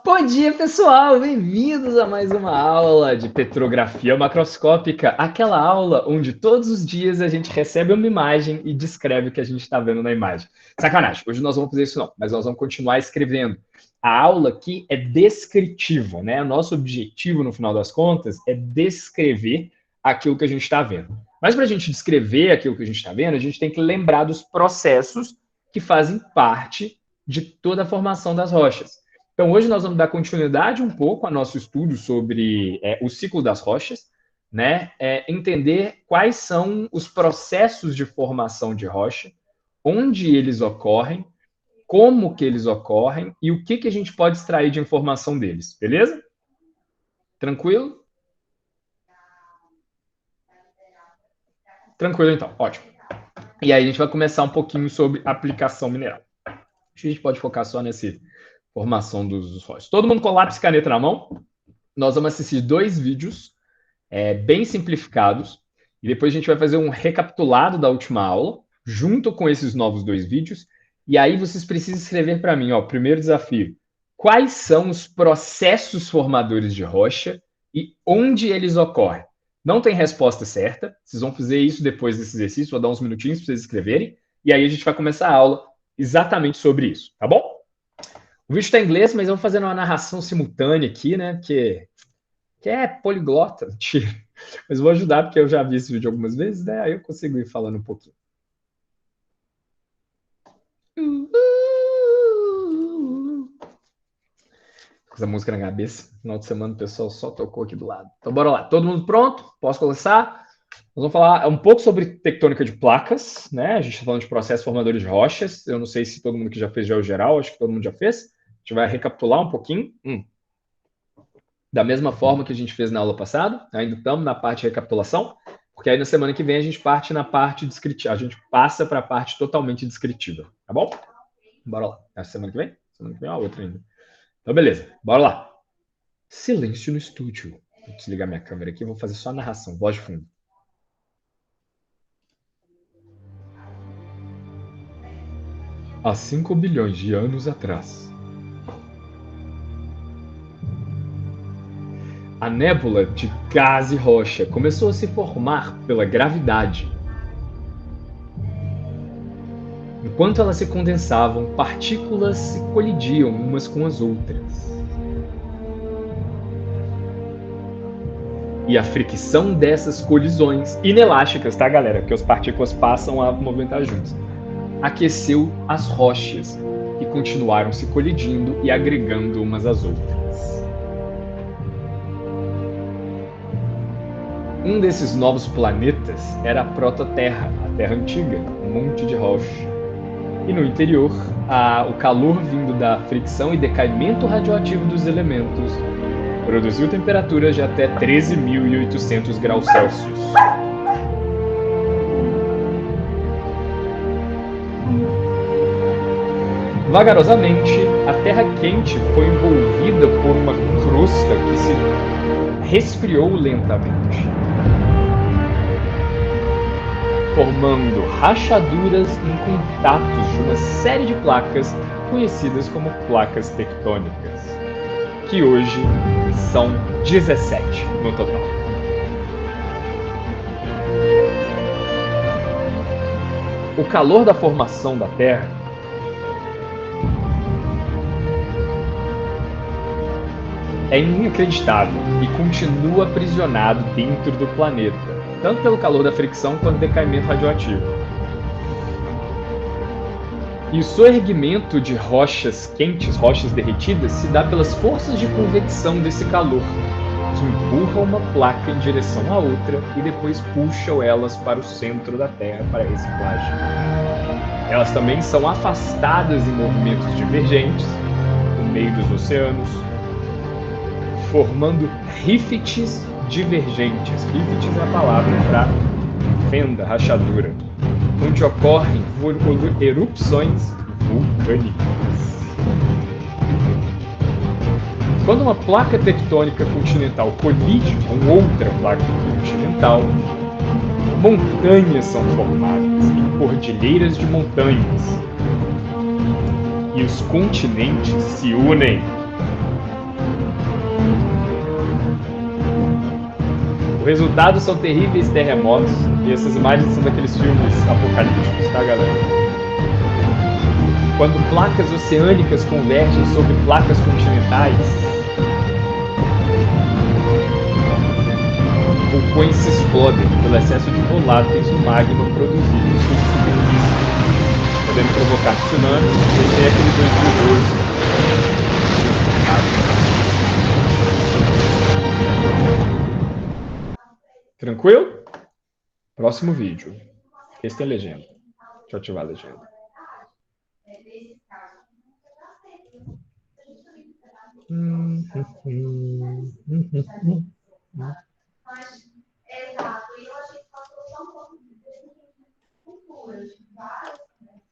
Bom dia, pessoal! Bem-vindos a mais uma aula de petrografia macroscópica, aquela aula onde todos os dias a gente recebe uma imagem e descreve o que a gente está vendo na imagem. Sacanagem, hoje nós vamos fazer isso não, mas nós vamos continuar escrevendo. A aula aqui é descritiva, né? O nosso objetivo, no final das contas, é descrever aquilo que a gente está vendo. Mas para a gente descrever aquilo que a gente está vendo, a gente tem que lembrar dos processos que fazem parte de toda a formação das rochas. Então, hoje nós vamos dar continuidade um pouco ao nosso estudo sobre o ciclo das rochas, né? Entender quais são os processos de formação de rocha, onde eles ocorrem, como que eles ocorrem e o que a gente pode extrair de informação deles, beleza? Tranquilo? Tranquilo, então. Ótimo. E aí a gente vai começar um pouquinho sobre aplicação mineral. Acho que a gente pode focar só nessa formação dos rochas. Todo mundo com lápis e caneta na mão? Nós vamos assistir 2 vídeos bem simplificados e depois a gente vai fazer um recapitulado da última aula, junto com esses novos 2 vídeos. E aí vocês precisam escrever para mim, ó, primeiro desafio. Quais são os processos formadores de rocha e onde eles ocorrem? Não tem resposta certa, vocês vão fazer isso depois desse exercício, vou dar uns minutinhos para vocês escreverem, e aí a gente vai começar a aula exatamente sobre isso, tá bom? O vídeo está em inglês, mas eu vou fazer uma narração simultânea aqui, né, que é poliglota, mas vou ajudar porque eu já vi esse vídeo algumas vezes, né, aí eu consigo ir falando um pouquinho. Essa música na cabeça. Final de semana o pessoal só tocou aqui do lado. Então bora lá. Todo mundo pronto? Posso começar? Nós vamos falar um pouco sobre tectônica de placas, né? A gente está falando de processos formadores de rochas. Eu não sei se todo mundo que já fez geogeral, acho que todo mundo já fez. A gente vai recapitular um pouquinho. Da mesma forma que a gente fez na aula passada, ainda estamos na parte de recapitulação, porque aí na semana que vem a gente parte na parte descritiva, a gente passa para a parte totalmente descritiva, tá bom? Bora lá. É a semana que vem? Semana que vem é a outra ainda. Então, beleza. Bora lá. Silêncio no estúdio. Vou desligar minha câmera aqui e vou fazer só a narração, voz de fundo. Há 5 bilhões de anos atrás, a nébula de gás e rocha começou a se formar pela gravidade. Enquanto elas se condensavam, partículas se colidiam umas com as outras. E a fricção dessas colisões, inelásticas, tá, galera? Porque as partículas passam a movimentar juntas, aqueceu as rochas, que continuaram se colidindo e agregando umas às outras. Um desses novos planetas era a prototerra, a Terra antiga, um monte de rocha. E no interior, o calor vindo da fricção e decaimento radioativo dos elementos produziu temperaturas de até 13.800 graus Celsius. Vagarosamente, a Terra quente foi envolvida por uma crosta que se resfriou lentamente, formando rachaduras em contatos de uma série de placas conhecidas como placas tectônicas, que hoje são 17 no total. O calor da formação da Terra é inacreditável e continua aprisionado dentro do planeta, tanto pelo calor da fricção quanto decaimento radioativo. E o soerguimento de rochas quentes, rochas derretidas, se dá pelas forças de convecção desse calor, que empurram uma placa em direção à outra e depois puxam elas para o centro da Terra para reciclagem. Elas também são afastadas em movimentos divergentes, no meio dos oceanos, formando rifts divergentes. Rifts é a palavra para fenda, rachadura, onde ocorrem erupções vulcânicas. Quando uma placa tectônica continental colide com outra placa continental, montanhas são formadas em cordilheiras de montanhas. E os continentes se unem. resultado são terríveis terremotos, e essas imagens são daqueles filmes apocalípticos, tá, galera? Quando placas oceânicas convergem sobre placas continentais, vulcões se explodem pelo excesso de voláteis do magma produzido em sua superfície, podendo provocar tsunamis. Esse é aquele 2012. Tranquilo? Próximo vídeo. Esse tem legenda. Deixa eu ativar a legenda.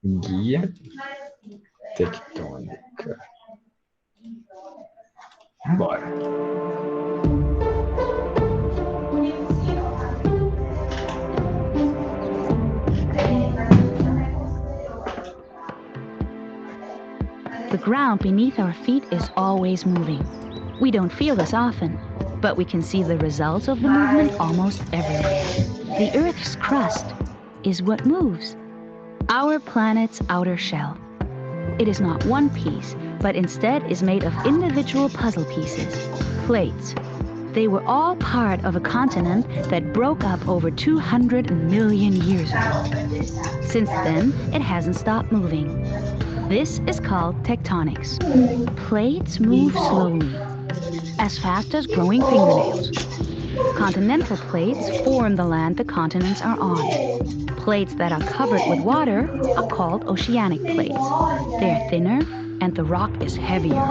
Guia tectônica. Bora. The ground beneath our feet is always moving. We don't feel this often, but we can see the results of the movement almost everywhere. The Earth's crust is what moves. Our planet's outer shell. It is not one piece, but instead is made of individual puzzle pieces, plates. They were all part of a continent that broke up over 200 million years ago. Since then, it hasn't stopped moving. This is called tectonics. Plates move slowly, as fast as growing fingernails. Continental plates form the land the continents are on. Plates that are covered with water are called oceanic plates. They're thinner and the rock is heavier.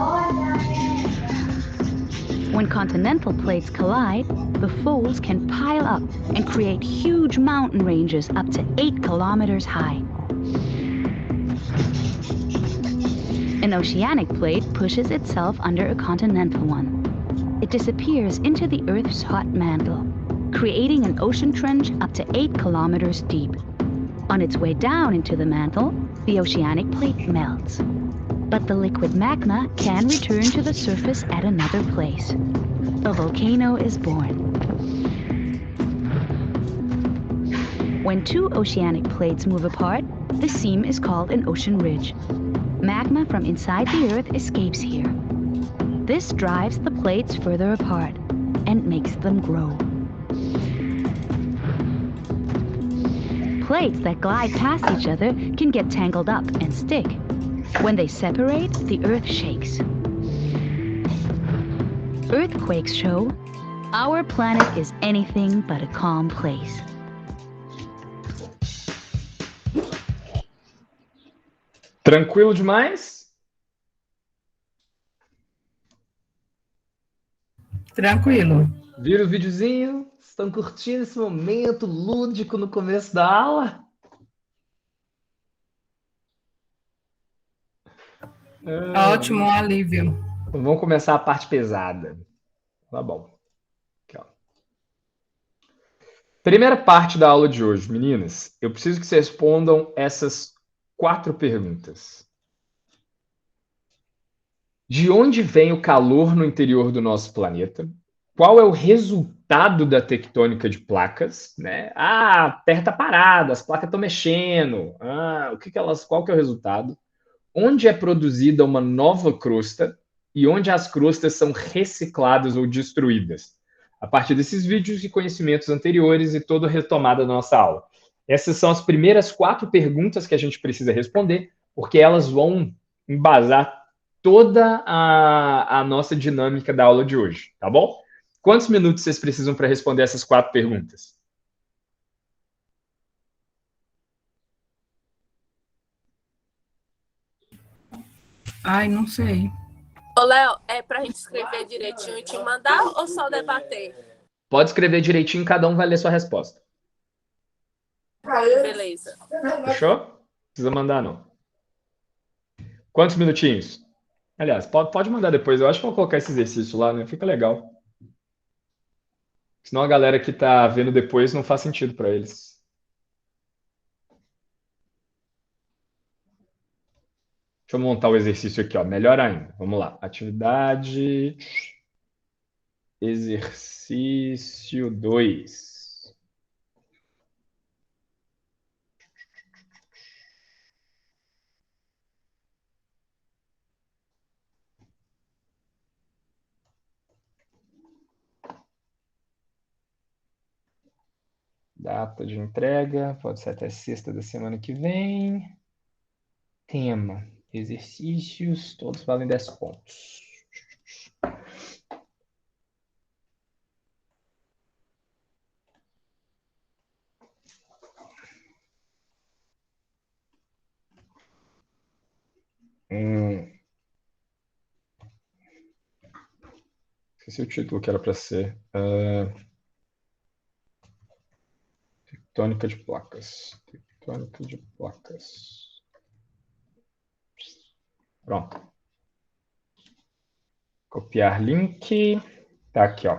When continental plates collide, the folds can pile up and create huge mountain ranges up to 8 kilometers high. An oceanic plate pushes itself under a continental one. It disappears into the Earth's hot mantle, creating an ocean trench up to 8 kilometers deep. On its way down into the mantle, the oceanic plate melts. But the liquid magma can return to the surface at another place. A volcano is born. When two oceanic plates move apart, the seam is called an ocean ridge. Magma from inside the Earth escapes here. This drives the plates further apart and makes them grow. Plates that glide past each other can get tangled up and stick. When they separate, the Earth shakes. Earthquakes show our planet is anything but a calm place. Tranquilo demais? Tranquilo. Viram o videozinho? Estão curtindo esse momento lúdico no começo da aula? Ótimo, um alívio. Vamos começar a parte pesada. Tá bom. Aqui, ó. Primeira parte da aula de hoje, meninas. Eu preciso que vocês respondam essas 4 perguntas. De onde vem o calor no interior do nosso planeta? Qual é o resultado da tectônica de placas? Né? Ah, a Terra está parada, as placas estão mexendo. Ah, qual que é o resultado? Onde é produzida uma nova crosta e onde as crostas são recicladas ou destruídas? A partir desses vídeos e conhecimentos anteriores e toda a retomada da nossa aula. Essas são as primeiras 4 perguntas que a gente precisa responder, porque elas vão embasar toda a nossa dinâmica da aula de hoje, tá bom? Quantos minutos vocês precisam para responder essas 4 perguntas? Ai, não sei. Ô, Léo, é pra gente escrever direitinho e te mandar ou só debater? Pode escrever direitinho, cada um vai ler sua resposta. Beleza. Fechou? Não precisa mandar, não. Quantos minutinhos? Aliás, pode mandar depois. Eu acho que vou colocar esse exercício lá, né? Fica legal. Senão a galera que tá vendo depois não faz sentido para eles. Deixa eu montar o exercício aqui, ó. Melhor ainda. Vamos lá. Atividade. Exercício 2. Data de entrega, pode ser até sexta da semana que vem. Tema, exercícios, todos valem 10 pontos. Esqueci o título que era para ser. Tectônica de placas. Tectônica de placas. Pronto. Copiar link. Tá aqui, ó.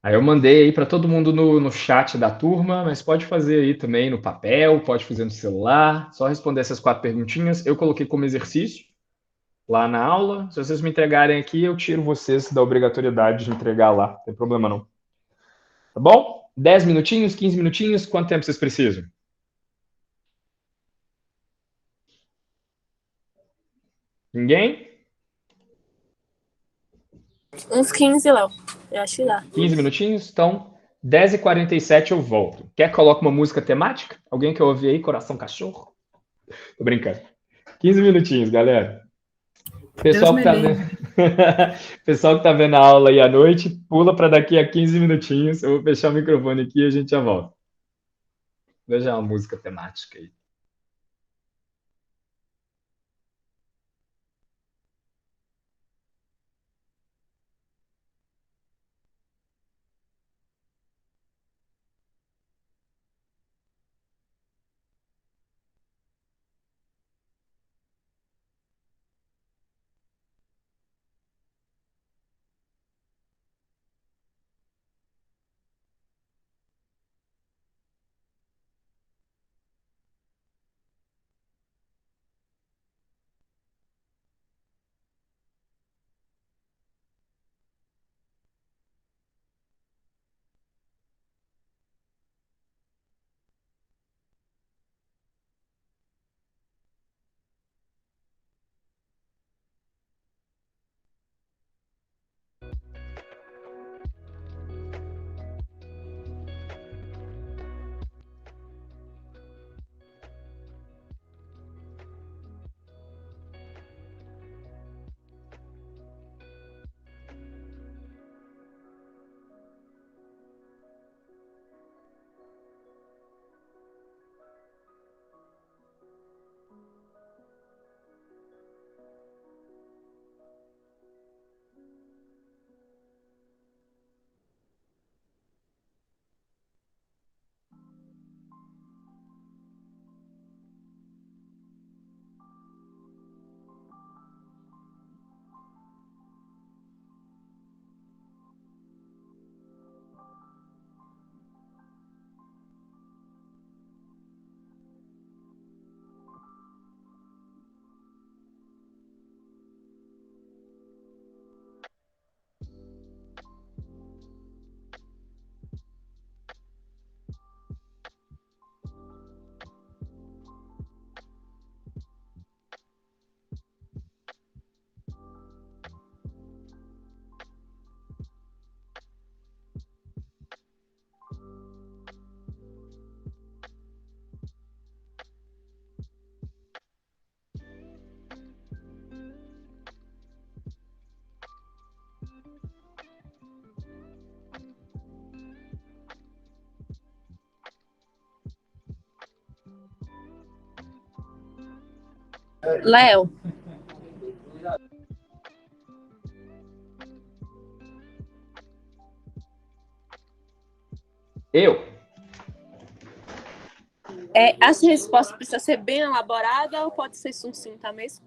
Aí eu mandei aí para todo mundo no chat da turma, mas pode fazer aí também no papel, pode fazer no celular, só responder essas 4 perguntinhas. Eu coloquei como exercício lá na aula. Se vocês me entregarem aqui, eu tiro vocês da obrigatoriedade de entregar lá. Não tem problema não. Tá bom? 10 minutinhos, 15 minutinhos, quanto tempo vocês precisam? Ninguém? Uns 15, Léo. Eu acho que dá. 15 minutinhos? Então, 10h47 eu volto. Quer que coloque uma música temática? Alguém quer ouvir aí Coração Cachorro? Tô brincando. 15 minutinhos, galera. Deus Pessoal que me tá vendo, livre. pessoal que tá vendo a aula aí à noite, pula para daqui a 15 minutinhos. Eu vou fechar o microfone aqui e a gente já volta. Veja uma música temática aí. Léo, Eu? essa resposta precisa ser bem elaborada ou pode ser sucinta mesmo?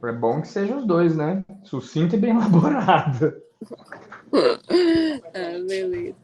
É bom que sejam os dois, né? Sucinta e bem elaborada. Beleza.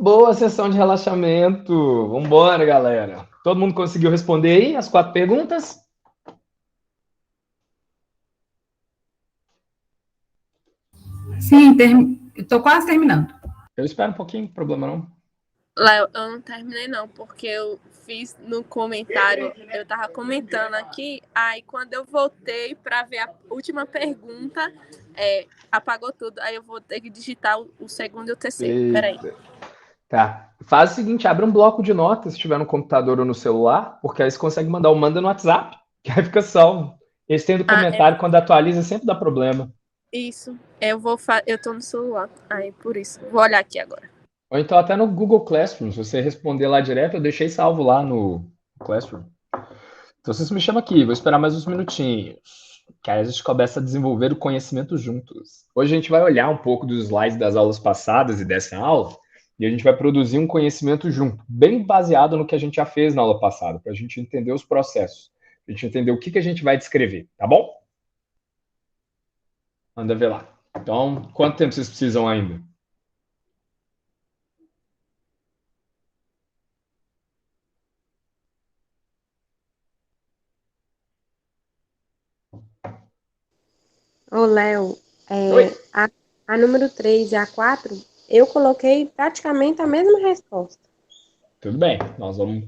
boa sessão de relaxamento. Vambora, galera. Todo mundo conseguiu responder aí as 4 perguntas? Sim, estou quase terminando. Eu espero um pouquinho, problema não. Léo, eu não terminei não, porque eu fiz no comentário, eu tava comentando aqui, aí quando eu voltei para ver a última pergunta, apagou tudo, aí eu vou ter que digitar o segundo e o terceiro. Peraí. Tá. Faz o seguinte, abre um bloco de notas se tiver no computador ou no celular, porque aí você consegue mandar o manda no WhatsApp, que aí fica salvo. Esse tem do comentário, quando atualiza, sempre dá problema. Isso, eu tô no celular, aí por isso. Vou olhar aqui agora. Ou então até no Google Classroom, se você responder lá direto, eu deixei salvo lá no Classroom. Então vocês me chamam aqui, vou esperar mais uns minutinhos. Que aí a gente começa a desenvolver o conhecimento juntos. Hoje a gente vai olhar um pouco dos slides das aulas passadas e dessa aula, e a gente vai produzir um conhecimento junto, bem baseado no que a gente já fez na aula passada, para a gente entender os processos, para a gente entender o que a gente vai descrever, tá bom? Manda ver lá. Então, quanto tempo vocês precisam ainda? Ô, Léo, Oi. a número 3 e a 4, eu coloquei praticamente a mesma resposta. Tudo bem, nós vamos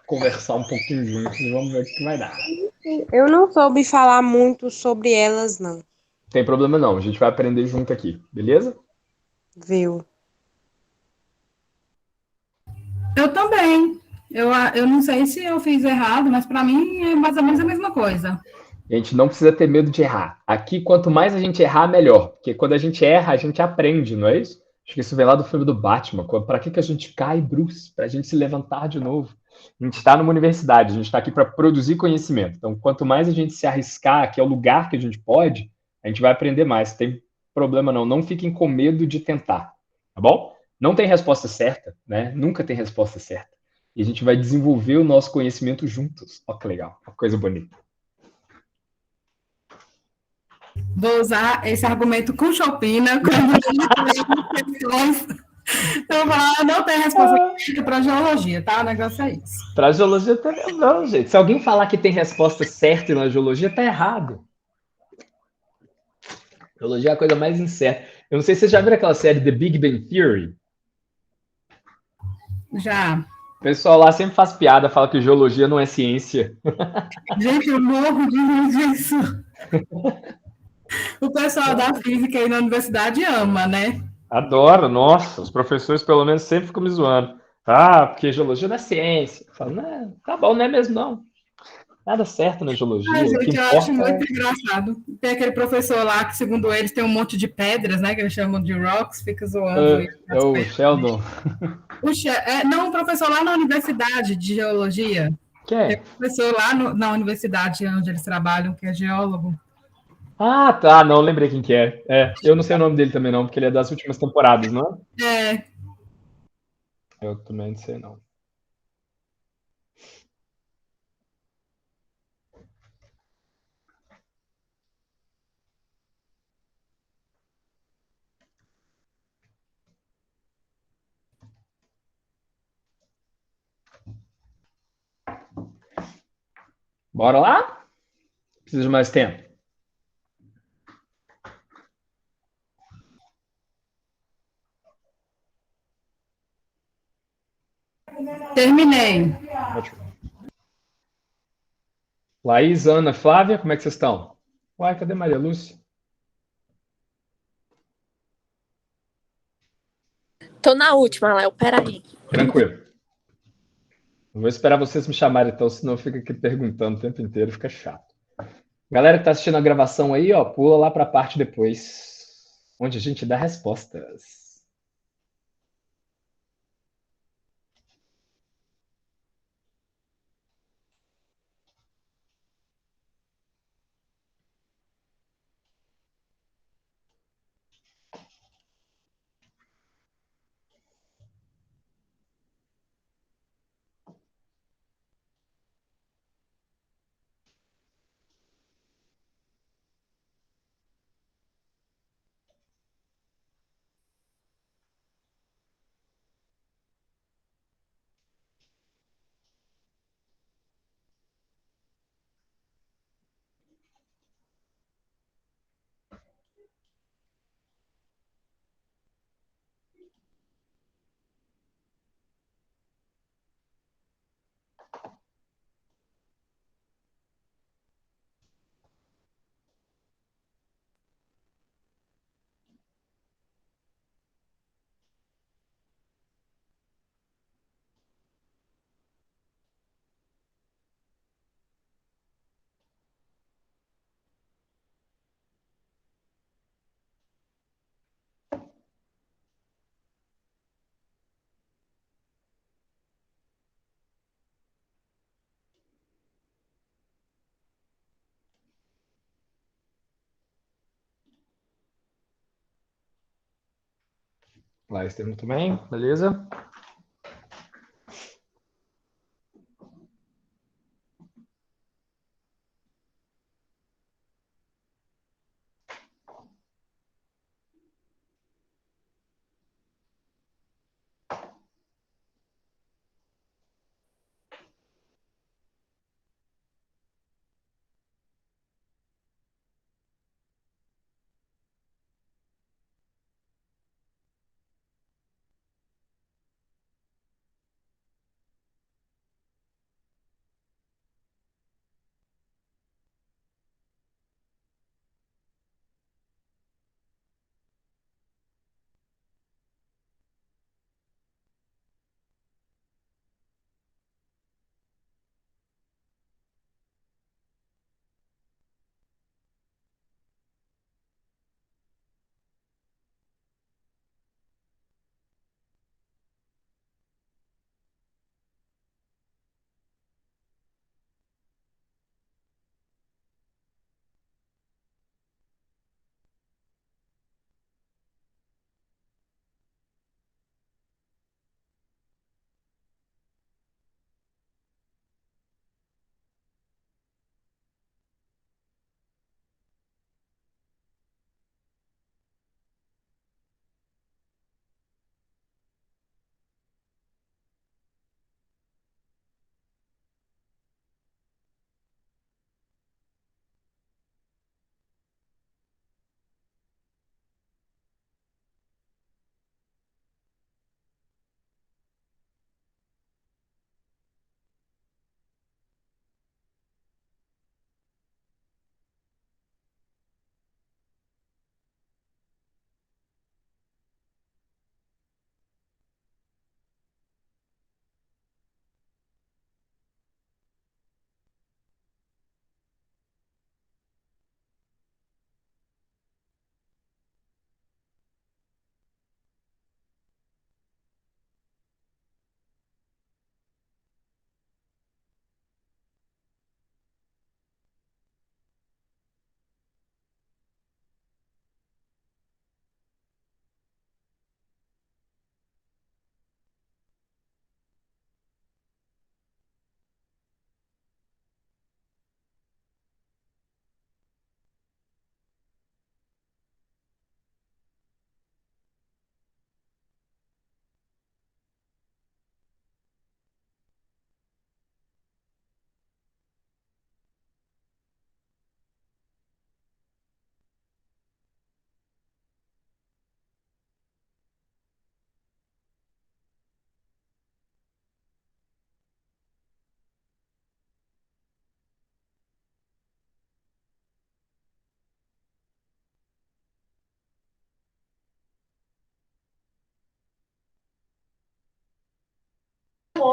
conversar um pouquinho juntos e vamos ver o que vai dar. Eu não soube falar muito sobre elas, não, Não tem problema não, a gente vai aprender junto aqui, beleza? viu? Eu também. Eu não sei se eu fiz errado, mas para mim é mais ou menos a mesma coisa. A gente não precisa ter medo de errar. Aqui, quanto mais a gente errar, melhor. Porque quando a gente erra, a gente aprende, não é isso? Acho que isso vem lá do filme do Batman. Para que a gente cai, Bruce? Para a gente se levantar de novo. A gente está numa universidade, a gente está aqui para produzir conhecimento. Então, quanto mais a gente se arriscar, que é o lugar que a gente pode, a gente vai aprender mais. Não tem problema não. Não fiquem com medo de tentar, tá bom? Não tem resposta certa, né? Nunca tem resposta certa. E a gente vai desenvolver o nosso conhecimento juntos. Olha que legal, uma coisa bonita. Vou usar esse argumento com Chopina quando questões. Então, não tem resposta para geologia, tá? O negócio é isso. Para geologia também não, gente. Se alguém falar que tem resposta certa na geologia, tá errado. Geologia é a coisa mais incerta. Eu não sei se vocês já viram aquela série The Big Bang Theory. Já. O pessoal lá sempre faz piada, fala que geologia não é ciência. Gente, eu morro de rir disso. O pessoal da física aí na universidade ama, né? Adoro, nossa, os professores pelo menos sempre ficam me zoando. Ah, porque geologia não é ciência. Eu falo, não, tá bom, não é mesmo não. Nada certo na geologia. Ai, O que gente, eu acho importa muito é... engraçado. Tem aquele professor lá que, segundo eles, tem um monte de pedras, né? Que eles chamam de rocks, fica zoando. É o Sheldon. Não, um professor lá na universidade de geologia. Que Tem é? um professor lá na universidade onde eles trabalham, que é geólogo. Ah, tá, não lembrei quem que é. Eu não sei o nome dele também não, porque ele é das últimas temporadas, não é? É, Eu também não sei não. Bora lá? Precisa de mais tempo. terminei. Ótimo. Laís, Ana, Flávia, como é que vocês estão? Uai, cadê Maria Lúcia? Tô na última, Léo, peraí. Tranquilo. Eu vou esperar vocês me chamarem, então, senão fica aqui perguntando o tempo inteiro, fica chato. Galera que tá assistindo a gravação aí, ó, pula lá para a parte depois, onde a gente dá respostas. Laís tem um também, beleza?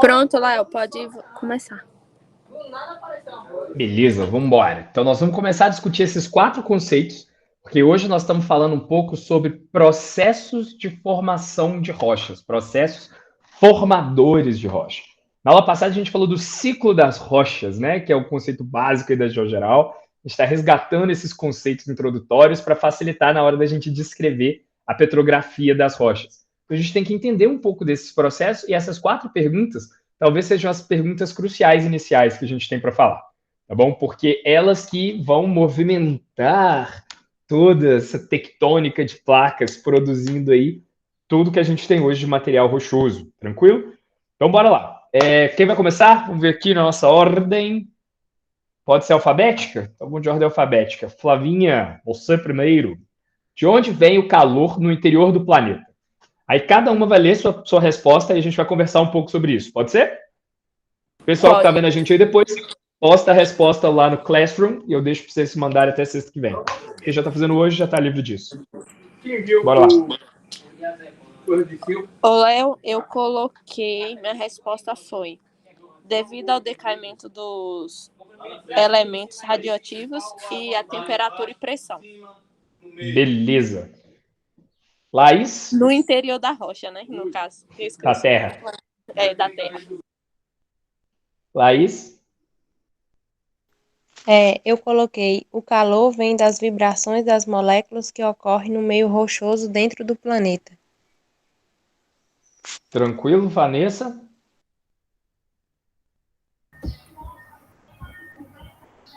Pronto, Léo, pode começar. Beleza, vamos embora. Então, nós vamos começar a discutir esses 4 conceitos, porque hoje nós estamos falando um pouco sobre processos de formação de rochas, processos formadores de rocha. Na aula passada, a gente falou do ciclo das rochas, né, que é o conceito básico aí da GeoGeral. A gente está resgatando esses conceitos introdutórios para facilitar na hora da gente descrever a petrografia das rochas. Então, a gente tem que entender um pouco desses processos e essas 4 perguntas talvez sejam as perguntas cruciais iniciais que a gente tem para falar, tá bom? Porque elas que vão movimentar toda essa tectônica de placas produzindo aí tudo que a gente tem hoje de material rochoso, tranquilo? Então, bora lá. Quem vai começar? Vamos ver aqui na nossa ordem. Pode ser alfabética? Então, vamos de ordem alfabética. Flavinha, você primeiro. De onde vem o calor no interior do planeta? Aí cada uma vai ler sua resposta e a gente vai conversar um pouco sobre isso. Pode ser? Pessoal que está vendo a gente aí depois, posta a resposta lá no Classroom e eu deixo para vocês se mandarem até sexta que vem. Quem já está fazendo hoje já está livre disso. Bora lá. Ô, Léo, eu coloquei, minha resposta foi: devido ao decaimento dos elementos radioativos e a temperatura e pressão. Beleza. Laís? No interior da rocha, né? No caso. Da Terra. Da Terra. Laís? Eu coloquei o calor vem das vibrações das moléculas que ocorrem no meio rochoso dentro do planeta. Tranquilo, Vanessa?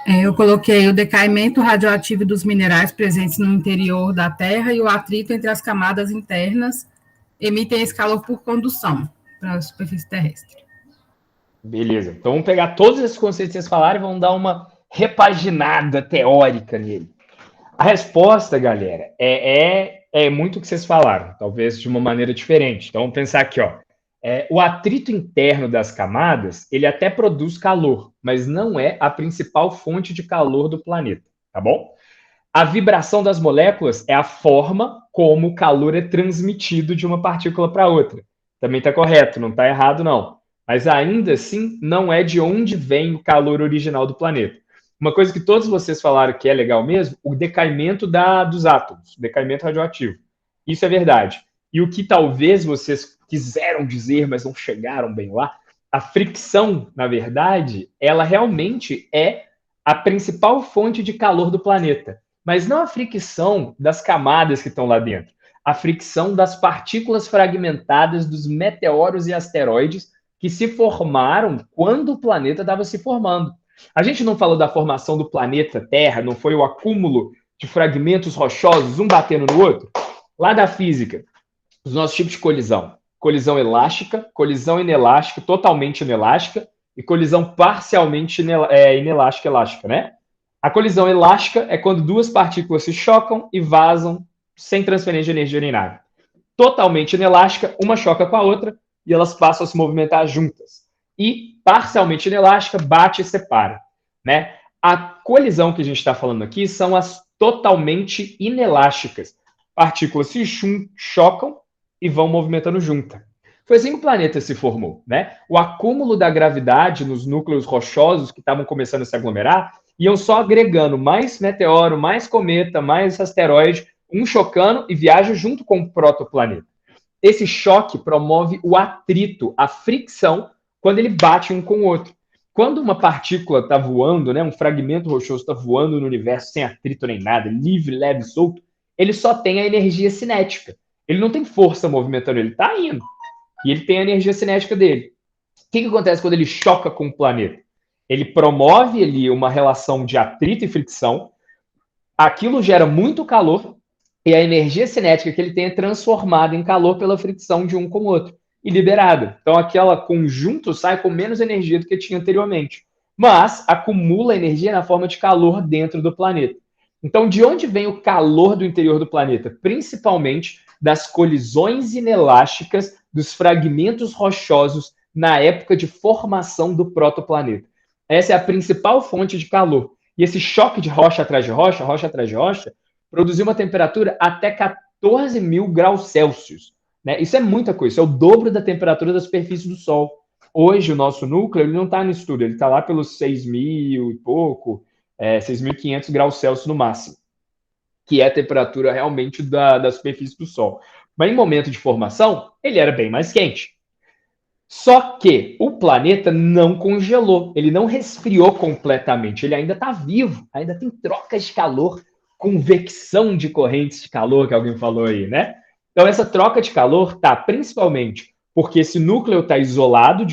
Eu coloquei o decaimento radioativo dos minerais presentes no interior da Terra e o atrito entre as camadas internas emitem esse calor por condução para a superfície terrestre. Beleza. Então vamos pegar todos esses conceitos que vocês falaram e vamos dar uma repaginada teórica nele. A resposta, galera, é muito o que vocês falaram, talvez de uma maneira diferente. Então vamos pensar aqui, ó. O atrito interno das camadas, ele até produz calor, mas não é a principal fonte de calor do planeta, tá bom? A vibração das moléculas é a forma como o calor é transmitido de uma partícula para outra. Também está correto, não está errado, não. Mas ainda assim, não é de onde vem o calor original do planeta. Uma coisa que todos vocês falaram que é legal mesmo, o decaimento dos átomos, o decaimento radioativo. Isso é verdade. E o que talvez vocês quiseram dizer, mas não chegaram bem lá, a fricção, na verdade, ela realmente é a principal fonte de calor do planeta. Mas não a fricção das camadas que estão lá dentro. A fricção das partículas fragmentadas dos meteoros e asteroides que se formaram quando o planeta estava se formando. A gente não falou da formação do planeta Terra, não foi o acúmulo de fragmentos rochosos, um batendo no outro? Lá da física, os nossos tipos de colisão. Colisão elástica, colisão inelástica, totalmente inelástica, e colisão parcialmente inelástica, elástica, né? A colisão elástica é quando duas partículas se chocam e vazam sem transferência de energia nem nada. Totalmente inelástica, uma choca com a outra e elas passam a se movimentar juntas. E parcialmente inelástica, bate e separa, né? A colisão que a gente está falando aqui são as totalmente inelásticas. Partículas se chocam e vão movimentando juntas. Foi assim que o planeta se formou, né? O acúmulo da gravidade nos núcleos rochosos que estavam começando a se aglomerar iam só agregando mais meteoro, mais cometa, mais asteroide, um chocando e viaja junto com o protoplaneta. Esse choque promove o atrito, a fricção, quando ele bate um com o outro. Quando uma partícula está voando, né, um fragmento rochoso está voando no universo sem atrito nem nada, livre, leve, solto, ele só tem a energia cinética. Ele não tem força movimentando, ele está indo. E ele tem a energia cinética dele. O que acontece quando ele choca com o planeta? Ele promove ali uma relação de atrito e fricção, aquilo gera muito calor, e a energia cinética que ele tem é transformada em calor pela fricção de um com o outro, e liberada. Então, aquele conjunto sai com menos energia do que tinha anteriormente, mas acumula energia na forma de calor dentro do planeta. Então, de onde vem o calor do interior do planeta? Principalmente das colisões inelásticas dos fragmentos rochosos na época de formação do protoplaneta. Essa é a principal fonte de calor. E esse choque de rocha atrás de rocha, rocha atrás de rocha, produziu uma temperatura até 14 mil graus Celsius. Né? Isso é muita coisa, isso é o dobro da temperatura da superfície do Sol. Hoje, o nosso núcleo ele não está no estudo, ele está lá pelos 6.000 e pouco, 6.500 graus Celsius no máximo, que é a temperatura realmente da superfície do Sol. Mas em momento de formação, ele era bem mais quente. Só que o planeta não congelou, ele não resfriou completamente, ele ainda está vivo, ainda tem trocas de calor, convecção de correntes de calor, que alguém falou aí, né? Então, essa troca de calor está principalmente porque esse núcleo está isolado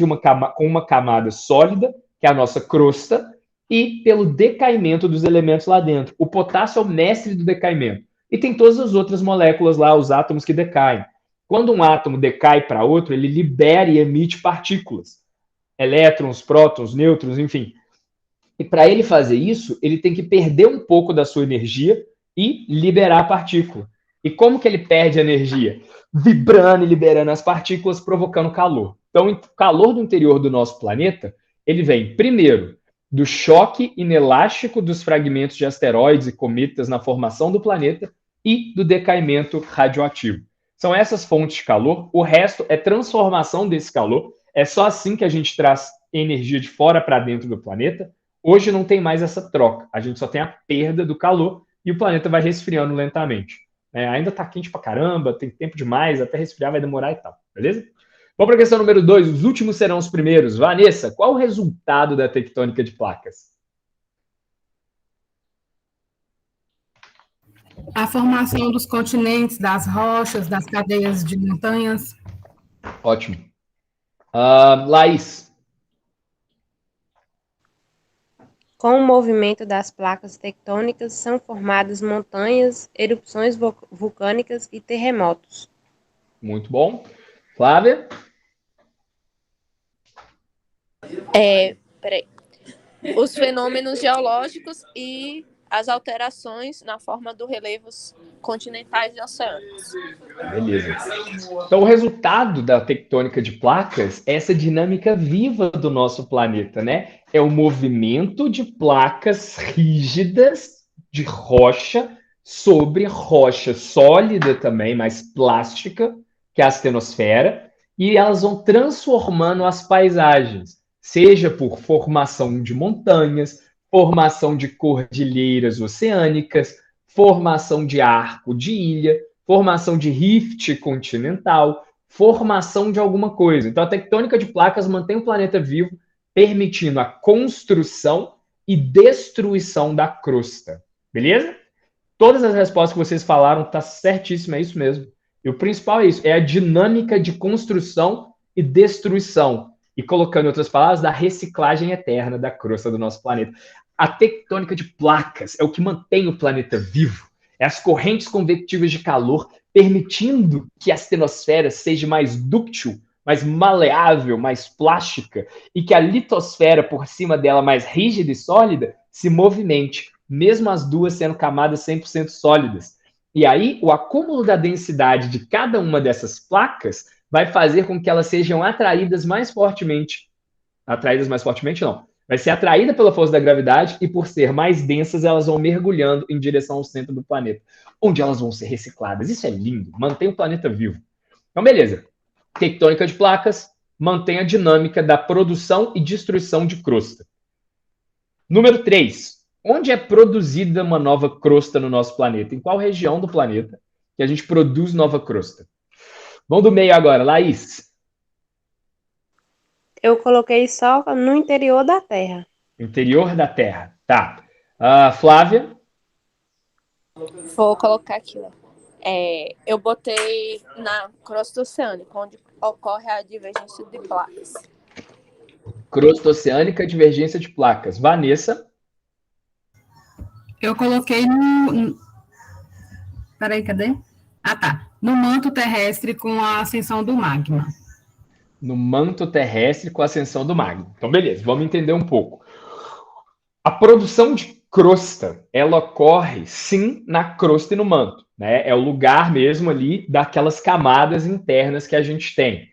com uma camada sólida, que é a nossa crosta, e pelo decaimento dos elementos lá dentro. O potássio é o mestre do decaimento. E tem todas as outras moléculas lá, os átomos que decaem. Quando um átomo decai para outro, ele libera e emite partículas. Elétrons, prótons, nêutrons, enfim. E para ele fazer isso, ele tem que perder um pouco da sua energia e liberar a partícula. E como que ele perde a energia? Vibrando e liberando as partículas, provocando calor. Então, o calor do interior do nosso planeta, ele vem, primeiro, do choque inelástico dos fragmentos de asteroides e cometas na formação do planeta e do decaimento radioativo. São essas fontes de calor, o resto é transformação desse calor, é só assim que a gente traz energia de fora para dentro do planeta. Hoje não tem mais essa troca, a gente só tem a perda do calor e o planeta vai resfriando lentamente. Ainda está quente pra caramba, tem tempo demais, até resfriar vai demorar e tal, beleza? Vamos para a questão número 2, os últimos serão os primeiros. Vanessa, qual o resultado da tectônica de placas? A formação dos continentes, das rochas, das cadeias de montanhas. Ótimo. Laís. Com o movimento das placas tectônicas são formadas montanhas, erupções vulcânicas e terremotos. Muito bom. Flávia? Peraí. Os fenômenos geológicos e as alterações na forma dos relevos continentais e oceânicos. Beleza. Então, o resultado da tectônica de placas é essa dinâmica viva do nosso planeta, né? É o movimento de placas rígidas de rocha sobre rocha sólida também, mais plástica, que é a astenosfera, e elas vão transformando as paisagens, seja por formação de montanhas, formação de cordilheiras oceânicas, formação de arco de ilha, formação de rift continental, formação de alguma coisa. Então, a tectônica de placas mantém o planeta vivo, permitindo a construção e destruição da crosta. Beleza? Todas as respostas que vocês falaram tá certíssimo, é isso mesmo. E o principal é isso, é a dinâmica de construção e destruição. E colocando em outras palavras, da reciclagem eterna da crosta do nosso planeta. A tectônica de placas é o que mantém o planeta vivo. É as correntes convectivas de calor permitindo que a astenosfera seja mais dúctil, mais maleável, mais plástica, e que a litosfera, por cima dela, mais rígida e sólida, se movimente, mesmo as duas sendo camadas 100% sólidas. E aí, o acúmulo da densidade de cada uma dessas placas vai fazer com que elas sejam atraídas mais fortemente. Atraídas mais fortemente, não. Vai ser atraída pela força da gravidade e, por ser mais densas, elas vão mergulhando em direção ao centro do planeta, onde elas vão ser recicladas. Isso é lindo, mantém o planeta vivo. Então, beleza. Tectônica de placas mantém a dinâmica da produção e destruição de crosta. Número 3. Onde é produzida uma nova crosta no nosso planeta? Em qual região do planeta que a gente produz nova crosta? Vamos do meio agora, Laís. Eu coloquei só no interior da Terra. Interior da Terra. Tá. Flávia? Vou colocar aqui, ó. Eu botei na crosta oceânica, onde ocorre a divergência de placas. Crosta oceânica, divergência de placas. Vanessa? Eu coloquei Peraí, cadê? Ah, tá. No manto terrestre com a ascensão do magma. No manto terrestre com a ascensão do magma. Então, beleza, vamos entender um pouco. A produção de crosta, ela ocorre, sim, na crosta e no manto. Né? É o lugar mesmo ali daquelas camadas internas que a gente tem.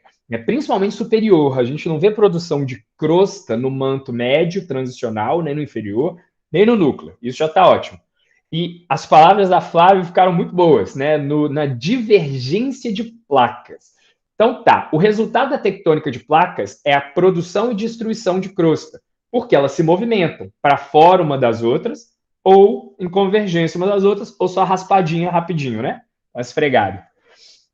Principalmente superior. A gente não vê produção de crosta no manto médio, transicional, nem no inferior, nem no núcleo. Isso já está ótimo. E as palavras da Flávia ficaram muito boas, né? Na divergência de placas. Então tá, o resultado da tectônica de placas é a produção e destruição de crosta, porque elas se movimentam para fora uma das outras, ou em convergência uma das outras, ou só raspadinha rapidinho, né? Esfregado.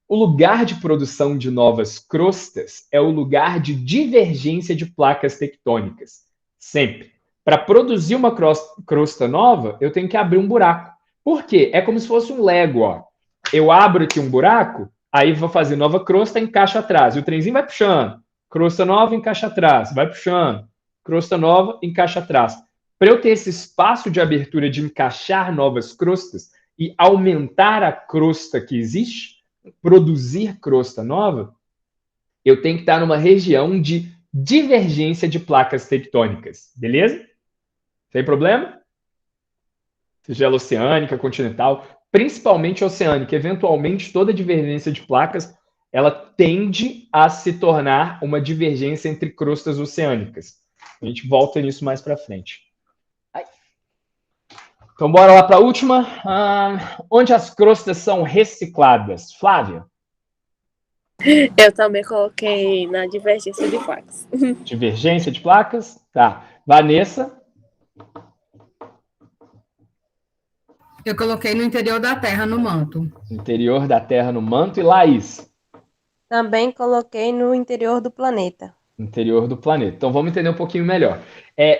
O lugar de produção de novas crostas é o lugar de divergência de placas tectônicas. Sempre. Para produzir uma crosta nova, eu tenho que abrir um buraco. Por quê? É como se fosse um Lego, ó. Eu abro aqui um buraco, aí vou fazer nova crosta, encaixa atrás. E o trenzinho vai puxando. Crosta nova, encaixa atrás. Vai puxando. Crosta nova, encaixa atrás. Para eu ter esse espaço de abertura de encaixar novas crostas e aumentar a crosta que existe, produzir crosta nova, eu tenho que estar numa região de divergência de placas tectônicas. Beleza? Sem problema? Seja ela oceânica, continental, principalmente oceânica. Eventualmente, toda divergência de placas, ela tende a se tornar uma divergência entre crostas oceânicas. A gente volta nisso mais para frente. Então, bora lá para a última. Onde as crostas são recicladas? Flávia? Eu também coloquei na divergência de placas. Divergência de placas? Tá. Vanessa? Eu coloquei no interior da Terra, no manto. Interior da Terra, no manto. E Laís? Também coloquei no interior do planeta. Interior do planeta. Então, vamos entender um pouquinho melhor.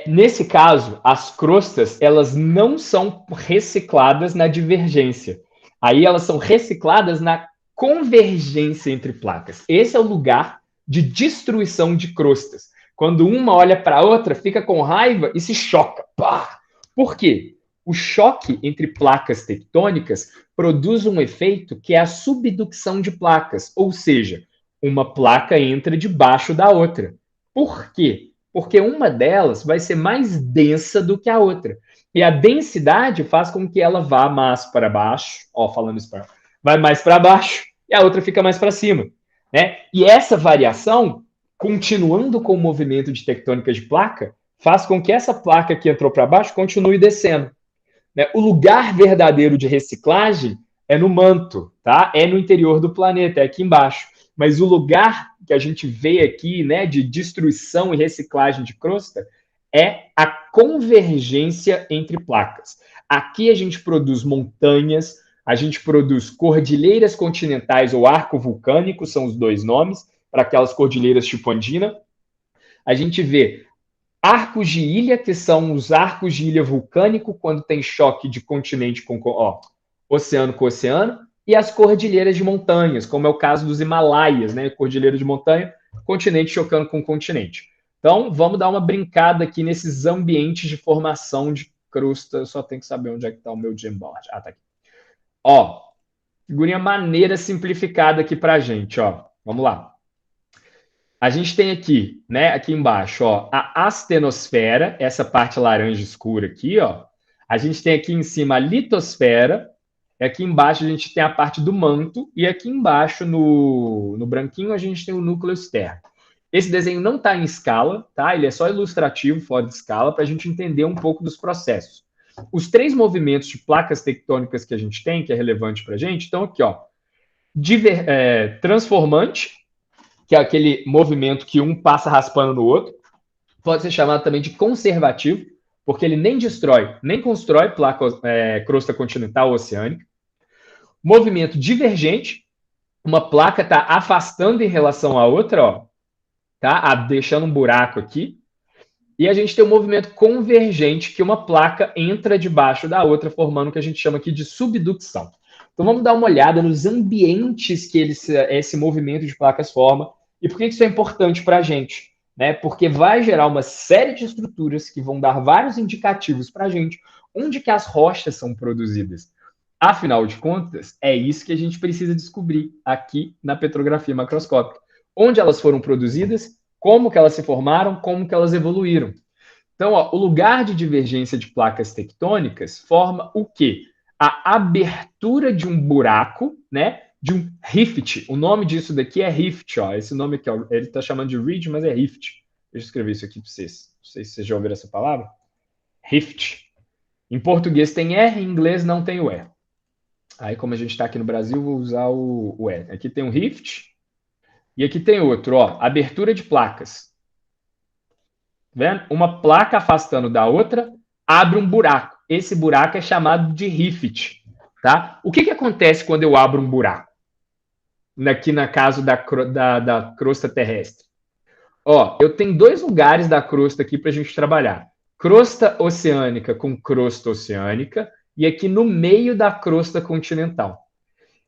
Nesse caso, as crostas, elas não são recicladas na divergência. Aí, elas são recicladas na convergência entre placas. Esse é o lugar de destruição de crostas. Quando uma olha para a outra, fica com raiva e se choca. Pá! Por quê? O choque entre placas tectônicas produz um efeito que é a subducção de placas, ou seja, uma placa entra debaixo da outra. Por quê? Porque uma delas vai ser mais densa do que a outra. E a densidade faz com que ela vá mais para baixo, falando isso, vai mais para baixo e a outra fica mais para cima, né? E essa variação, continuando com o movimento de tectônica de placa, faz com que essa placa que entrou para baixo continue descendo. Né? O lugar verdadeiro de reciclagem é no manto, tá? É no interior do planeta, é aqui embaixo. Mas o lugar que a gente vê aqui, né, de destruição e reciclagem de crosta, é a convergência entre placas. Aqui a gente produz montanhas, a gente produz cordilheiras continentais ou arco vulcânico, são os dois nomes, para aquelas cordilheiras tipo andina. A gente vê arcos de ilha, que são os arcos de ilha vulcânico, quando tem choque de continente com oceano com oceano, e as cordilheiras de montanhas, como é o caso dos Himalaias, né? Cordilheira de montanha, continente chocando com continente. Então, vamos dar uma brincada aqui nesses ambientes de formação de crosta. Eu só tenho que saber onde é que está o meu Jamboard. Ah, tá aqui. Figurinha maneira simplificada aqui pra gente, Vamos lá. A gente tem aqui, né, aqui embaixo, a astenosfera, essa parte laranja escura aqui, A gente tem aqui em cima a litosfera, e aqui embaixo a gente tem a parte do manto, e aqui embaixo, no branquinho, a gente tem o núcleo externo. Esse desenho não está em escala, tá? Ele é só ilustrativo, fora de escala, para a gente entender um pouco dos processos. Os 3 movimentos de placas tectônicas que a gente tem, que é relevante para a gente, estão aqui, transformante, que é aquele movimento que um passa raspando no outro. Pode ser chamado também de conservativo, porque ele nem destrói, nem constrói crosta continental ou oceânica. Movimento divergente, uma placa está afastando em relação à outra, tá? Deixando um buraco aqui. E a gente tem o movimento convergente, que uma placa entra debaixo da outra, formando o que a gente chama aqui de subducção. Então vamos dar uma olhada nos ambientes que esse movimento de placas forma e por que isso é importante para a gente, né? Porque vai gerar uma série de estruturas que vão dar vários indicativos para a gente onde que as rochas são produzidas. Afinal de contas, é isso que a gente precisa descobrir aqui na petrografia macroscópica. Onde elas foram produzidas, como que elas se formaram, como que elas evoluíram. Então, o lugar de divergência de placas tectônicas forma o quê? A abertura de um buraco, né? De um rift. O nome disso daqui é rift, Esse nome aqui, ele está chamando de ridge, mas é rift. Deixa eu escrever isso aqui para vocês. Não sei se vocês já ouviram essa palavra. Rift. Em português tem R, em inglês não tem o E. Aí, como a gente está aqui no Brasil, vou usar o E. Aqui tem um rift. E aqui tem outro, abertura de placas. Vendo? Uma placa afastando da outra, abre um buraco. Esse buraco é chamado de rift, tá? O que acontece quando eu abro um buraco? Aqui na caso da crosta terrestre. Eu tenho 2 lugares da crosta aqui para a gente trabalhar. Crosta oceânica com crosta oceânica e aqui no meio da crosta continental.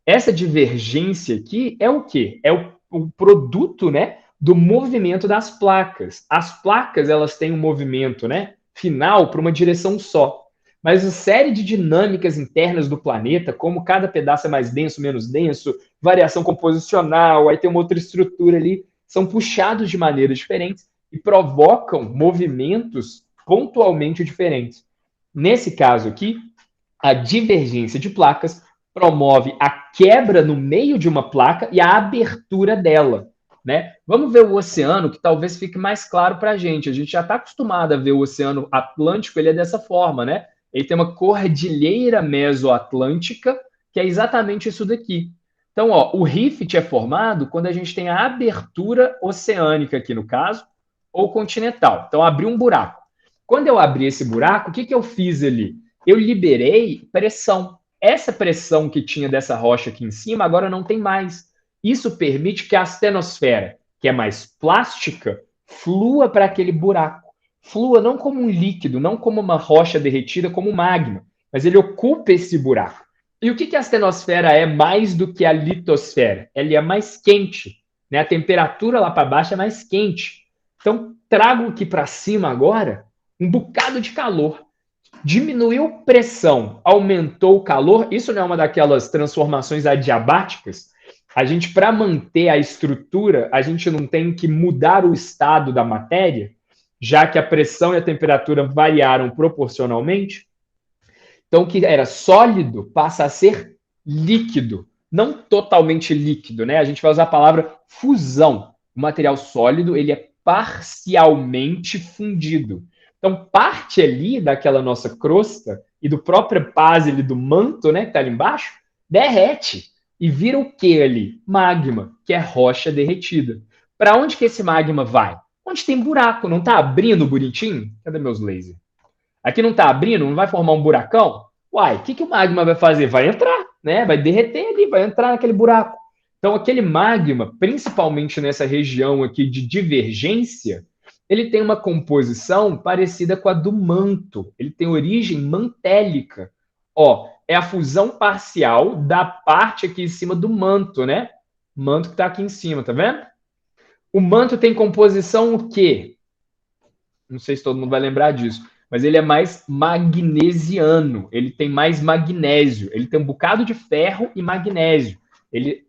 Essa divergência aqui é o quê? É o produto, né, do movimento das placas. As placas, elas têm um movimento, né, final para uma direção só. Mas uma série de dinâmicas internas do planeta, como cada pedaço é mais denso, menos denso, variação composicional, aí tem uma outra estrutura ali, são puxados de maneiras diferentes e provocam movimentos pontualmente diferentes. Nesse caso aqui, a divergência de placas promove a quebra no meio de uma placa e a abertura dela, né? Vamos ver o oceano, que talvez fique mais claro para a gente. A gente já está acostumado a ver o Oceano Atlântico, ele é dessa forma, né? Ele tem uma cordilheira mesoatlântica, que é exatamente isso daqui. Então, o rift é formado quando a gente tem a abertura oceânica aqui no caso, ou continental. Então, abri um buraco. Quando eu abri esse buraco, o que eu fiz ali? Eu liberei pressão. Essa pressão que tinha dessa rocha aqui em cima, agora não tem mais. Isso permite que a astenosfera, que é mais plástica, flua para aquele buraco. Flua não como um líquido, não como uma rocha derretida, como magma, mas ele ocupa esse buraco. E o que a astenosfera é mais do que a litosfera? Ela é mais quente, né? A temperatura lá para baixo é mais quente. Então, trago aqui para cima agora um bocado de calor. Diminuiu pressão, aumentou o calor. Isso não é uma daquelas transformações adiabáticas? A gente, para manter a estrutura, a gente não tem que mudar o estado da matéria, já que a pressão e a temperatura variaram proporcionalmente. Então, o que era sólido passa a ser líquido, não totalmente líquido, né? A gente vai usar a palavra fusão. O material sólido, ele é parcialmente fundido. Então, parte ali daquela nossa crosta e do próprio base ali do manto, né, que está ali embaixo, derrete e vira o que ali? Magma, que é rocha derretida. Para onde que esse magma vai? Onde tem buraco, não está abrindo bonitinho? Cadê meus lasers? Aqui não está abrindo, não vai formar um buracão? Uai, o que o magma vai fazer? Vai entrar, né? Vai derreter ali, vai entrar naquele buraco. Então, aquele magma, principalmente nessa região aqui de divergência, ele tem uma composição parecida com a do manto. Ele tem origem mantélica. Ó, é a fusão parcial da parte aqui em cima do manto, né? Manto que está aqui em cima, tá vendo? O manto tem composição o quê? Não sei se todo mundo vai lembrar disso, mas ele é mais magnesiano. Ele tem mais magnésio. Ele tem um bocado de ferro e magnésio. Ele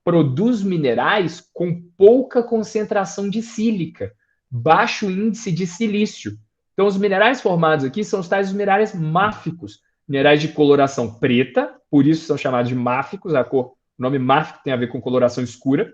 produz minerais com pouca concentração de sílica, baixo índice de silício. Então, os minerais formados aqui são os tais minerais máficos, minerais de coloração preta, por isso são chamados de máficos, o nome máfico tem a ver com coloração escura,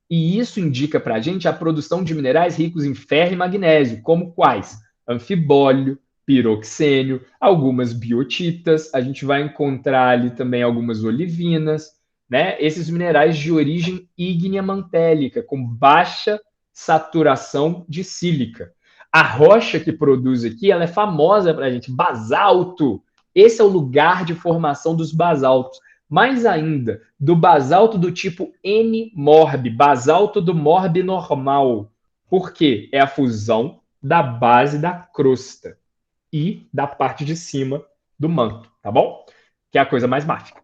e isso indica para a gente a produção de minerais ricos em ferro e magnésio, como quais? Anfibólio, piroxênio, algumas biotitas, a gente vai encontrar ali também algumas olivinas, né? Esses minerais de origem ígnea mantélica, com baixa saturação de sílica. A rocha que produz aqui, ela é famosa para a gente, basalto. Esse é o lugar de formação dos basaltos. Mais ainda, do basalto do tipo N-Morb, basalto do Morb normal. Por quê? É a fusão da base da crosta e da parte de cima do manto, tá bom? Que é a coisa mais máfica.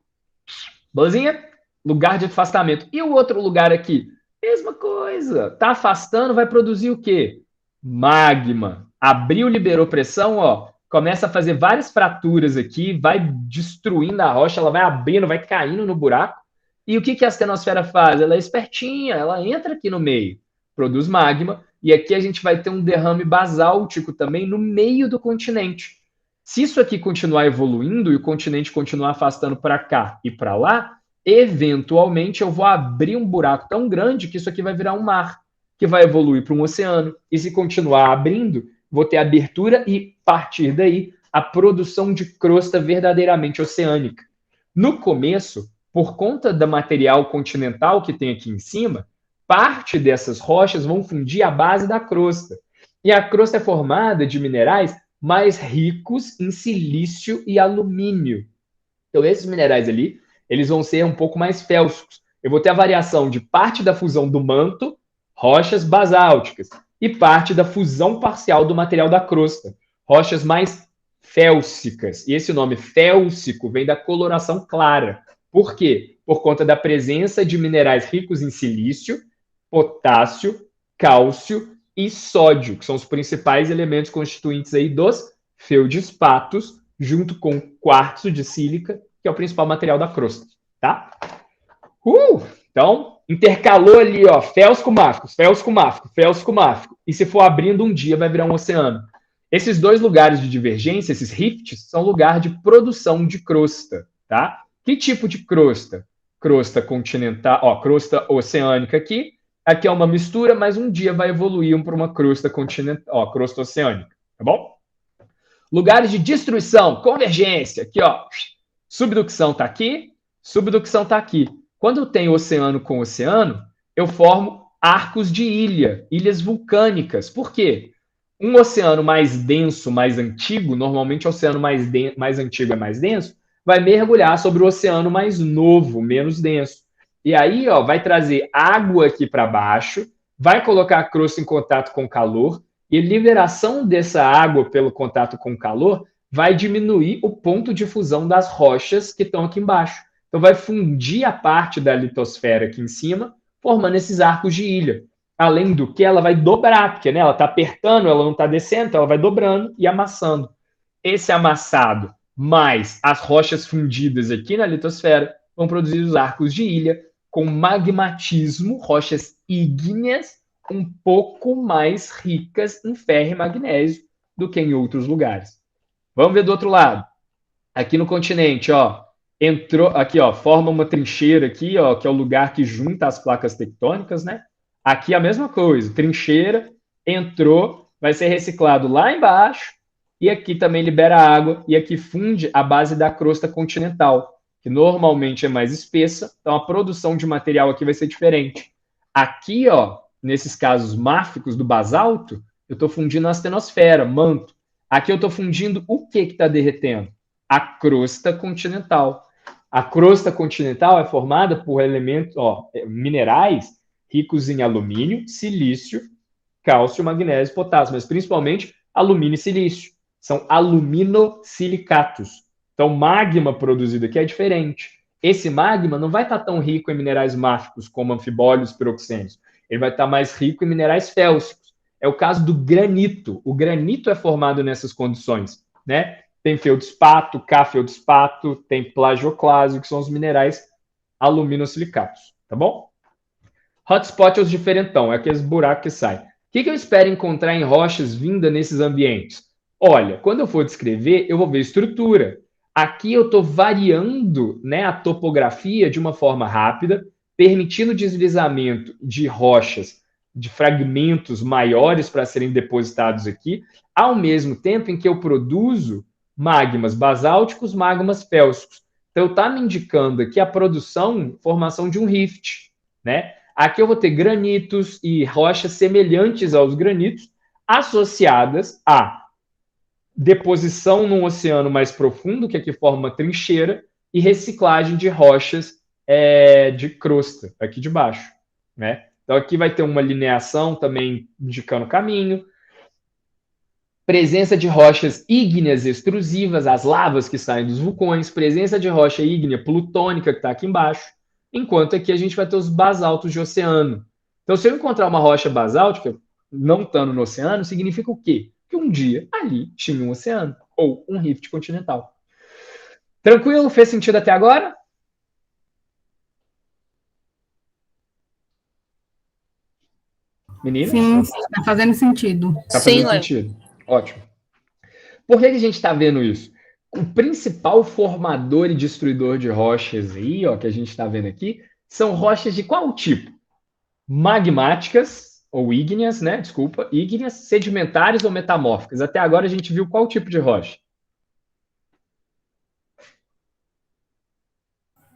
Belezinha? Lugar de afastamento. E o outro lugar aqui? Mesma coisa. Tá afastando, vai produzir o quê? Magma. Abriu, liberou pressão, ó. Começa a fazer várias fraturas aqui, vai destruindo a rocha, ela vai abrindo, vai caindo no buraco. E o que a astenosfera faz? Ela é espertinha, ela entra aqui no meio, produz magma, e aqui a gente vai ter um derrame basáltico também no meio do continente. Se isso aqui continuar evoluindo e o continente continuar afastando para cá e para lá, eventualmente eu vou abrir um buraco tão grande que isso aqui vai virar um mar, que vai evoluir para um oceano. E se continuar abrindo, vou ter abertura e, a partir daí, a produção de crosta verdadeiramente oceânica. No começo, por conta do material continental que tem aqui em cima, parte dessas rochas vão fundir a base da crosta. E a crosta é formada de minerais mais ricos em silício e alumínio. Então, esses minerais ali, eles vão ser um pouco mais félsicos. Eu vou ter a variação de parte da fusão do manto, rochas basálticas, e parte da fusão parcial do material da crosta, rochas mais félsicas. E esse nome félsico vem da coloração clara. Por quê? Por conta da presença de minerais ricos em silício, potássio, cálcio e sódio, que são os principais elementos constituintes aí dos feldspatos, junto com quartzo de sílica, que é o principal material da crosta, tá? Então, intercalou ali, ó, félsico máfico, félsico máfico, félsico máfico. E se for abrindo um dia, vai virar um oceano. Esses dois lugares de divergência, esses rifts, são lugar de produção de crosta, tá? Que tipo de crosta? Crosta continental, ó, crosta oceânica aqui. Aqui é uma mistura, mas um dia vai evoluir para uma crosta continental, ó, crosta oceânica, tá bom? Lugares de destruição, convergência, aqui, ó. Subducção tá aqui, subducção tá aqui. Quando eu tenho oceano com oceano, eu formo arcos de ilha, ilhas vulcânicas. Por quê? Um oceano mais denso, mais antigo, normalmente o oceano mais antigo é mais denso, vai mergulhar sobre o oceano mais novo, menos denso. E aí, ó, vai trazer água aqui para baixo, vai colocar a crosta em contato com o calor, e a liberação dessa água pelo contato com o calor vai diminuir o ponto de fusão das rochas que estão aqui embaixo. Então, vai fundir a parte da litosfera aqui em cima, formando esses arcos de ilha. Além do que, ela vai dobrar, porque, né, ela está apertando, ela não está descendo, então ela vai dobrando e amassando. Esse amassado, mais as rochas fundidas aqui na litosfera, vão produzir os arcos de ilha com magmatismo, rochas ígneas, um pouco mais ricas em ferro e magnésio do que em outros lugares. Vamos ver do outro lado. Aqui no continente, ó, entrou aqui, ó, forma uma trincheira aqui, ó, que é o lugar que junta as placas tectônicas, né? Aqui a mesma coisa, trincheira, entrou, vai ser reciclado lá embaixo, e aqui também libera água, e aqui funde a base da crosta continental, que normalmente é mais espessa, então a produção de material aqui vai ser diferente. Aqui, ó, nesses casos máficos do basalto, eu estou fundindo a astenosfera, manto. Aqui eu estou fundindo o que está derretendo? A crosta continental. A crosta continental é formada por elementos, ó, minerais ricos em alumínio, silício, cálcio, magnésio, potássio, mas principalmente alumínio e silício. São aluminosilicatos. Então, magma produzido aqui é diferente. Esse magma não vai estar tão rico em minerais máficos como anfibólios e piroxênios. Ele vai estar mais rico em minerais félsicos. É o caso do granito. O granito é formado nessas condições, né? Tem feldspato, K-feldspato, tem plagioclásio, que são os minerais aluminosilicatos, tá bom? Hotspot é os diferentão, é aqueles buracos que saem. O que eu espero encontrar em rochas vindas nesses ambientes? Olha, quando eu for descrever, eu vou ver estrutura. Aqui eu estou variando, né, a topografia de uma forma rápida, permitindo deslizamento de rochas, de fragmentos maiores para serem depositados aqui, ao mesmo tempo em que eu produzo magmas basálticos, magmas félsicos. Então, está me indicando aqui a produção, formação de um rift, né? Aqui eu vou ter granitos e rochas semelhantes aos granitos, associadas a deposição num oceano mais profundo, que aqui forma uma trincheira, e reciclagem de rochas de crosta, aqui de baixo, né? Então, aqui vai ter uma lineação também indicando o caminho. Presença de rochas ígneas extrusivas, as lavas que saem dos vulcões, presença de rocha ígnea plutônica que está aqui embaixo, enquanto aqui a gente vai ter os basaltos de oceano. Então, se eu encontrar uma rocha basáltica, não estando no oceano, significa o quê? Que um dia ali tinha um oceano, ou um rift continental. Tranquilo? Fez sentido até agora? Meninas? Sim, está fazendo sentido. Está fazendo sentido. Ótimo. Por que a gente está vendo isso? O principal formador e destruidor de rochas aí, ó, que a gente está vendo aqui, são rochas de qual tipo? Magmáticas, ou ígneas, né? Desculpa, ígneas, sedimentares ou metamórficas. Até agora a gente viu qual tipo de rocha?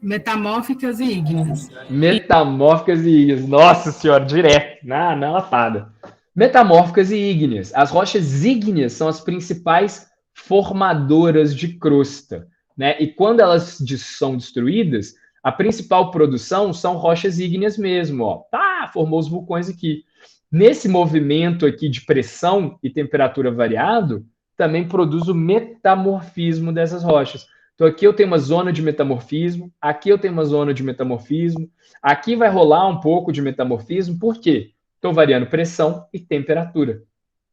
Metamórficas e ígneas. Metamórficas e ígneas. Nossa senhora, direto, na lapada. Metamórficas e ígneas. As rochas ígneas são as principais formadoras de crosta, né? E quando elas são destruídas, a principal produção são rochas ígneas mesmo, ó. Tá, formou os vulcões aqui. Nesse movimento aqui de pressão e temperatura variado, também produz o metamorfismo dessas rochas. Então, aqui eu tenho uma zona de metamorfismo, aqui eu tenho uma zona de metamorfismo, aqui vai rolar um pouco de metamorfismo, por quê? Estou variando pressão e temperatura,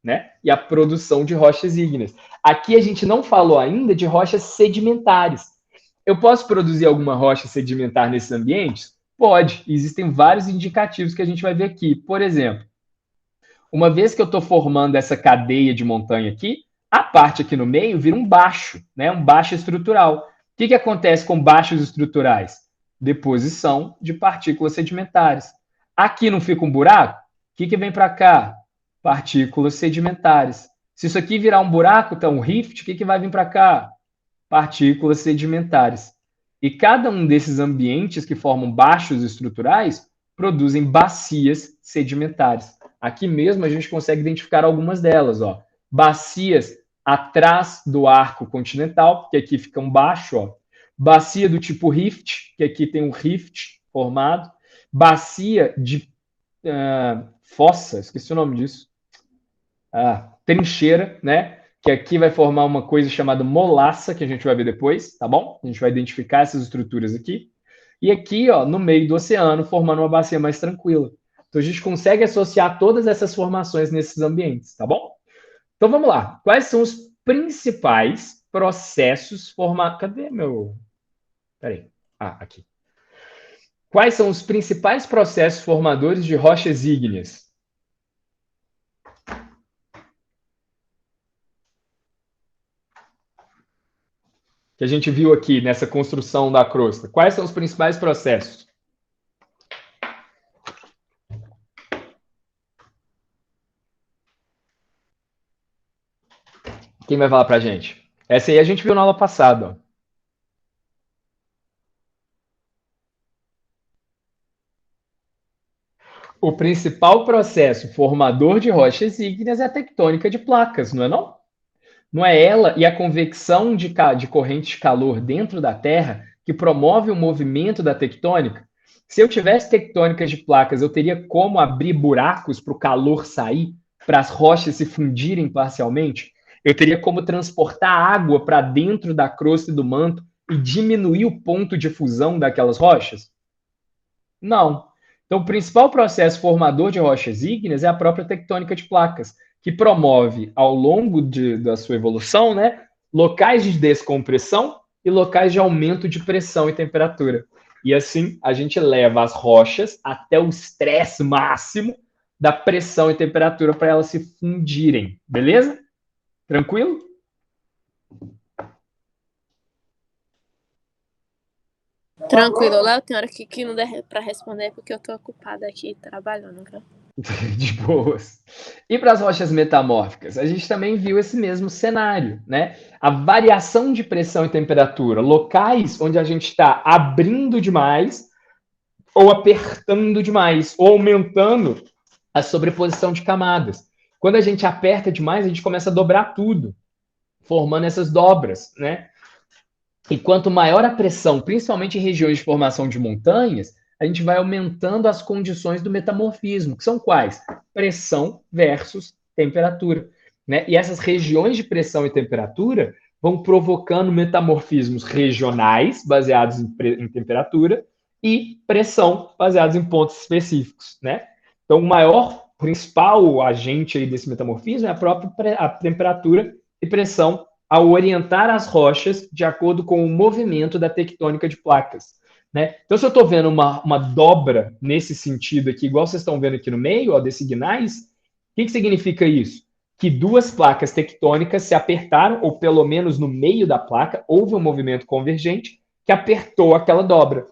né? E a produção de rochas ígneas. Aqui a gente não falou ainda de rochas sedimentares. Eu posso produzir alguma rocha sedimentar nesses ambientes? Pode. Existem vários indicativos que a gente vai ver aqui. Por exemplo, uma vez que eu estou formando essa cadeia de montanha aqui, a parte aqui no meio vira um baixo, né? Um baixo estrutural. O que acontece com baixos estruturais? Deposição de partículas sedimentares. Aqui não fica um buraco? O que vem para cá? Partículas sedimentares. Se isso aqui virar um buraco, então um rift, o que vai vir para cá? Partículas sedimentares. E cada um desses ambientes que formam baixos estruturais produzem bacias sedimentares. Aqui mesmo a gente consegue identificar algumas delas, ó. Bacias atrás do arco continental, que aqui fica um baixo, ó. Bacia do tipo rift, que aqui tem um rift formado. Bacia de fossa, esqueci o nome disso. Trincheira, né? que aqui vai formar uma coisa chamada molaça, que a gente vai ver depois, tá bom? A gente vai identificar essas estruturas aqui. E aqui, ó, no meio do oceano, formando uma bacia mais tranquila. Então, a gente consegue associar todas essas formações nesses ambientes, tá bom? Então, vamos lá. Quais são os principais processos formados... Cadê meu... Peraí. Ah, aqui. Quais são os principais processos formadores de rochas ígneas? Que a gente viu aqui nessa construção da crosta. Quais são os principais processos? Quem vai falar pra gente? Essa aí a gente viu na aula passada, ó. O principal processo formador de rochas ígneas é a tectônica de placas, não é não? Não é ela e a convecção de corrente de calor dentro da Terra que promove o movimento da tectônica? Se eu tivesse tectônicas de placas, eu teria como abrir buracos para o calor sair, para as rochas se fundirem parcialmente? Eu teria como transportar água para dentro da crosta e do manto e diminuir o ponto de fusão daquelas rochas? Não. Então, o principal processo formador de rochas ígneas é a própria tectônica de placas, que promove, ao longo da sua evolução, né, locais de descompressão e locais de aumento de pressão e temperatura. E assim, a gente leva as rochas até o estresse máximo da pressão e temperatura para elas se fundirem. Beleza? Tranquilo? Tranquilo, Léo, tem hora que não der para responder porque eu tô ocupada aqui trabalhando, cara. De boas. E para as rochas metamórficas? A gente também viu esse mesmo cenário, né? A variação de pressão e temperatura, locais onde a gente está abrindo demais ou apertando demais, ou aumentando a sobreposição de camadas. Quando a gente aperta demais, a gente começa a dobrar tudo, formando essas dobras, né? E quanto maior a pressão, principalmente em regiões de formação de montanhas, a gente vai aumentando as condições do metamorfismo, que são quais? Pressão versus temperatura, né? E essas regiões de pressão e temperatura vão provocando metamorfismos regionais, baseados em temperatura, e pressão, baseados em pontos específicos, né? Então, o maior, principal agente aí desse metamorfismo é a própria temperatura e pressão ao orientar as rochas de acordo com o movimento da tectônica de placas, né? Então, se eu estou vendo uma dobra nesse sentido aqui, igual vocês estão vendo aqui no meio, ó, desse gneiss, o que significa isso? Que duas placas tectônicas se apertaram, ou pelo menos no meio da placa, houve um movimento convergente que apertou aquela dobra,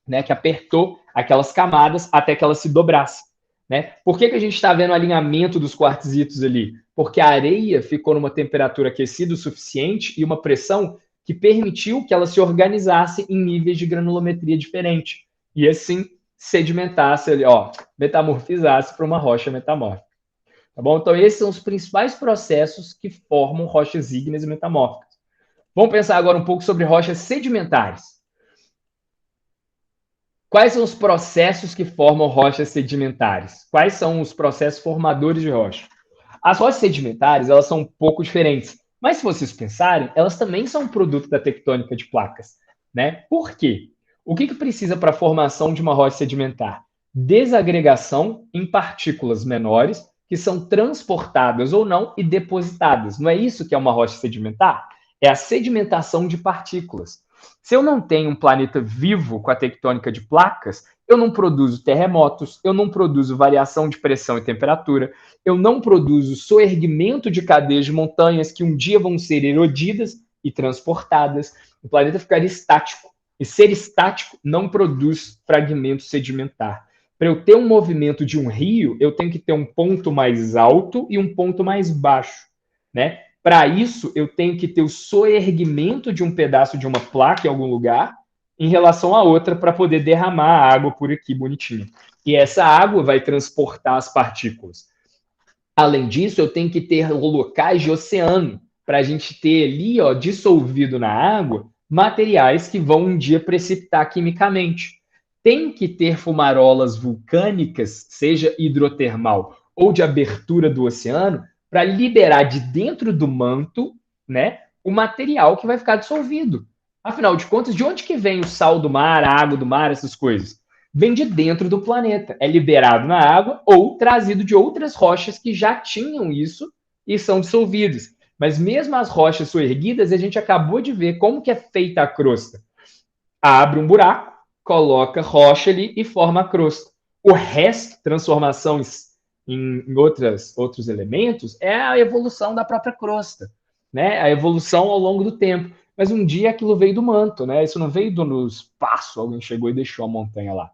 né? Que apertou aquelas camadas até que elas se dobrassem, né? Por que a gente está vendo o alinhamento dos quartzitos ali? Porque a areia ficou numa temperatura aquecida o suficiente e uma pressão que permitiu que ela se organizasse em níveis de granulometria diferente. E assim sedimentasse ali, ó, metamorfizasse para uma rocha metamórfica. Tá bom? Então, esses são os principais processos que formam rochas ígneas e metamórficas. Vamos pensar agora um pouco sobre rochas sedimentares. Quais são os processos que formam rochas sedimentares? Quais são os processos formadores de rocha? As rochas sedimentares, elas são um pouco diferentes. Mas se vocês pensarem, elas também são um produto da tectônica de placas, né? Por quê? O que precisa para a formação de uma rocha sedimentar? Desagregação em partículas menores que são transportadas ou não e depositadas. Não é isso que é uma rocha sedimentar? É a sedimentação de partículas. Se eu não tenho um planeta vivo com a tectônica de placas, eu não produzo terremotos, eu não produzo variação de pressão e temperatura, eu não produzo soerguimento de cadeias de montanhas que um dia vão ser erodidas e transportadas. O planeta ficaria estático. E ser estático não produz fragmento sedimentar. Para eu ter um movimento de um rio, eu tenho que ter um ponto mais alto e um ponto mais baixo, né? Para isso, eu tenho que ter o soerguimento de um pedaço de uma placa em algum lugar em relação à outra para poder derramar a água por aqui bonitinho. E essa água vai transportar as partículas. Além disso, eu tenho que ter locais de oceano para a gente ter ali, ó, dissolvido na água, materiais que vão um dia precipitar quimicamente. Tem que ter fumarolas vulcânicas, seja hidrotermal ou de abertura do oceano, para liberar de dentro do manto, né, o material que vai ficar dissolvido. Afinal de contas, de onde que vem o sal do mar, a água do mar, essas coisas? Vem de dentro do planeta. É liberado na água ou trazido de outras rochas que já tinham isso e são dissolvidas. Mas mesmo as rochas soerguidas, a gente acabou de ver como que é feita a crosta. Abre um buraco, coloca rocha ali e forma a crosta. O resto, transformações em outros elementos, é a evolução da própria crosta, né? A evolução ao longo do tempo. Mas um dia aquilo veio do manto, né? Isso não veio do espaço, alguém chegou e deixou a montanha lá.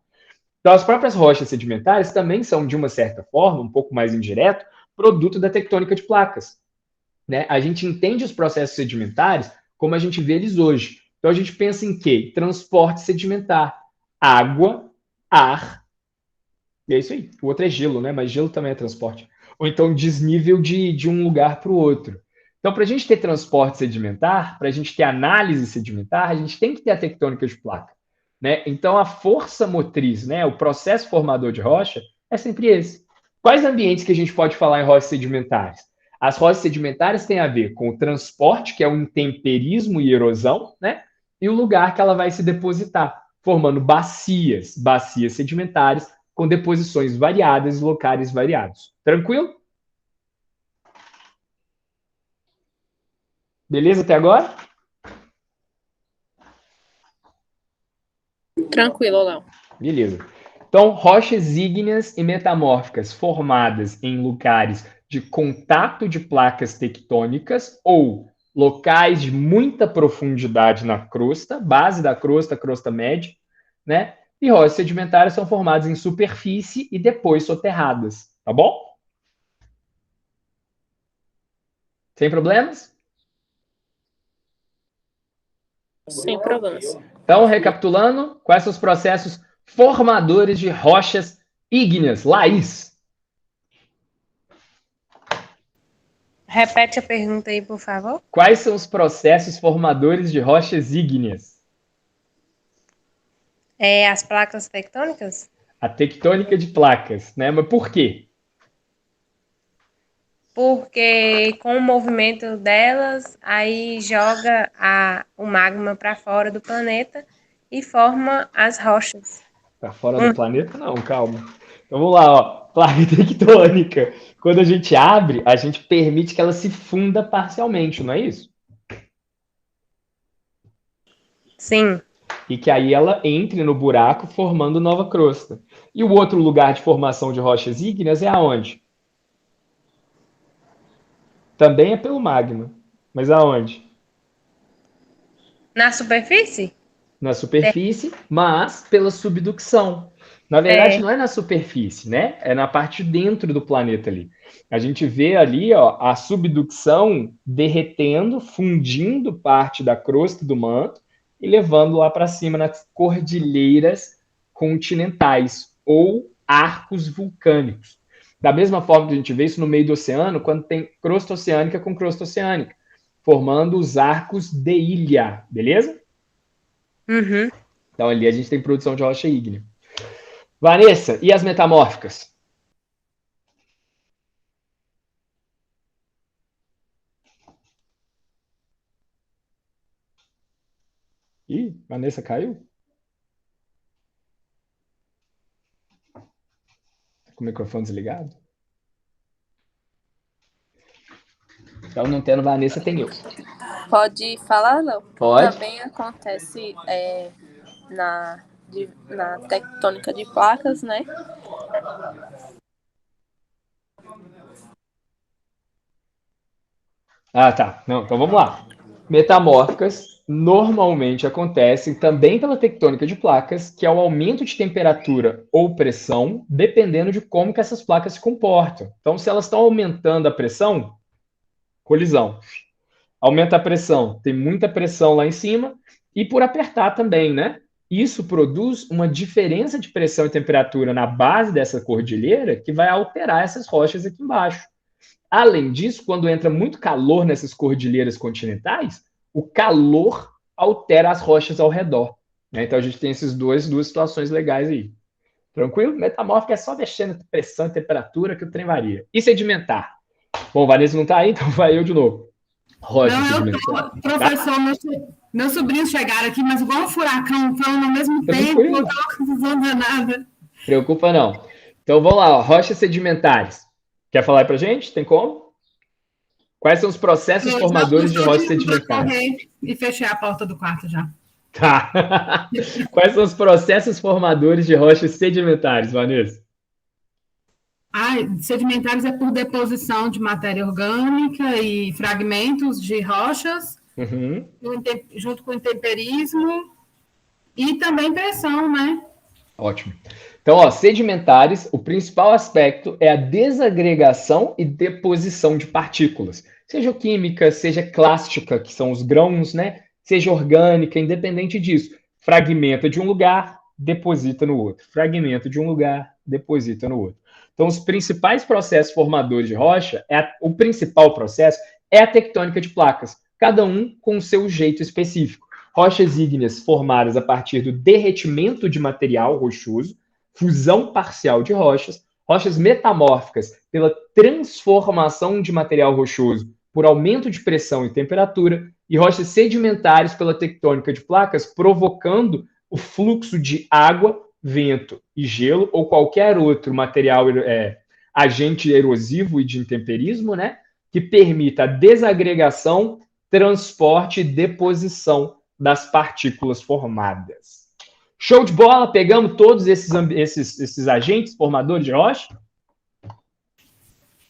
Então, as próprias rochas sedimentares também são, de uma certa forma, um pouco mais indireto, produto da tectônica de placas, né? A gente entende os processos sedimentares como a gente vê eles hoje. Então, a gente pensa em quê? Transporte sedimentar. Água, ar, e é isso aí. O outro é gelo, né? Mas gelo também é transporte. Ou então desnível de um lugar para o outro. Então, para a gente ter transporte sedimentar, para a gente ter análise sedimentar, a gente tem que ter a tectônica de placa, né? Então, a força motriz, né? O processo formador de rocha é sempre esse. Quais ambientes que a gente pode falar em rochas sedimentares? As rochas sedimentares têm a ver com o transporte, que é o intemperismo e erosão, né? E o lugar que ela vai se depositar, formando bacias sedimentares, com deposições variadas e locais variados. Tranquilo? Beleza até agora? Tranquilo, Léo. Beleza. Então, rochas ígneas e metamórficas formadas em lugares de contato de placas tectônicas ou locais de muita profundidade na crosta, base da crosta, crosta média, né? E rochas sedimentares são formadas em superfície e depois soterradas, tá bom? Sem problemas? Sem problemas. Então, recapitulando, quais são os processos formadores de rochas ígneas? Laís. Repete a pergunta aí, por favor. Quais são os processos formadores de rochas ígneas? As placas tectônicas? A tectônica de placas, né? Mas por quê? Porque com o movimento delas, aí joga o magma para fora do planeta e forma as rochas. Para fora do planeta? Não, calma. Então vamos lá, ó. Placa tectônica. Quando a gente abre, a gente permite que ela se funda parcialmente, não é isso? Sim. E que aí ela entre no buraco formando nova crosta. E o outro lugar de formação de rochas ígneas é aonde? Também é pelo magma. Mas aonde? Na superfície? Na superfície, mas pela subducção. Na verdade, não é na superfície, né? É na parte de dentro do planeta ali. A gente vê ali, ó, a subducção derretendo, fundindo parte da crosta do manto e levando lá para cima nas cordilheiras continentais ou arcos vulcânicos. Da mesma forma que a gente vê isso no meio do oceano, quando tem crosta oceânica com crosta oceânica, formando os arcos de ilha, beleza? Uhum. Então ali a gente tem produção de rocha ígnea. Vanessa, e as metamórficas? Ih, Vanessa caiu? Tá com o microfone desligado? Então, não tendo Vanessa, tem eu. Pode falar, Léo? Pode. Também acontece na tectônica de placas, né? Ah, tá. Não, então vamos lá. Metamórficas normalmente acontecem também pela tectônica de placas, que é o aumento de temperatura ou pressão, dependendo de como que essas placas se comportam. Então, se elas estão aumentando a pressão, colisão. Aumenta a pressão, tem muita pressão lá em cima, e por apertar também, né? Isso produz uma diferença de pressão e temperatura na base dessa cordilheira que vai alterar essas rochas aqui embaixo. Além disso, quando entra muito calor nessas cordilheiras continentais, o calor altera as rochas ao redor, né? Então a gente tem essas duas situações legais aí. Tranquilo? Metamórfica é só mexendo pressão e temperatura que o trem varia. E sedimentar? Bom, Vanessa não tá aí, então vai eu de novo. Rocha Não, eu sedimentar. tô. Professor, meus sobrinhos chegaram aqui, mas igual um furacão, falando ao mesmo tempo, Tranquilo. eu tô confusão nada. Preocupa não. Então vamos lá, ó. Rochas sedimentares. Quer falar aí pra gente? Tem como? Quais são os processos formadores de rochas sedimentares? E fechei a porta do quarto já. Tá. Quais são os processos formadores de rochas sedimentares, Vanessa? Sedimentares é por deposição de matéria orgânica e fragmentos de rochas, junto com o intemperismo e também pressão, né? Ótimo. Então, ó, sedimentares, o principal aspecto é a desagregação e deposição de partículas, seja química, seja clástica, que são os grãos, né? Seja orgânica, independente disso. Fragmenta de um lugar, deposita no outro. Fragmenta de um lugar, deposita no outro. Então, os principais processos formadores de rocha, o principal processo é a tectônica de placas, cada um com o seu jeito específico. Rochas ígneas formadas a partir do derretimento de material rochoso, fusão parcial de rochas, rochas metamórficas pela transformação de material rochoso por aumento de pressão e temperatura, e rochas sedimentares pela tectônica de placas, provocando o fluxo de água, vento e gelo, ou qualquer outro material, agente erosivo e de intemperismo, né, que permita a desagregação, transporte e deposição das partículas formadas. Show de bola? Pegamos todos esses agentes formadores de rocha?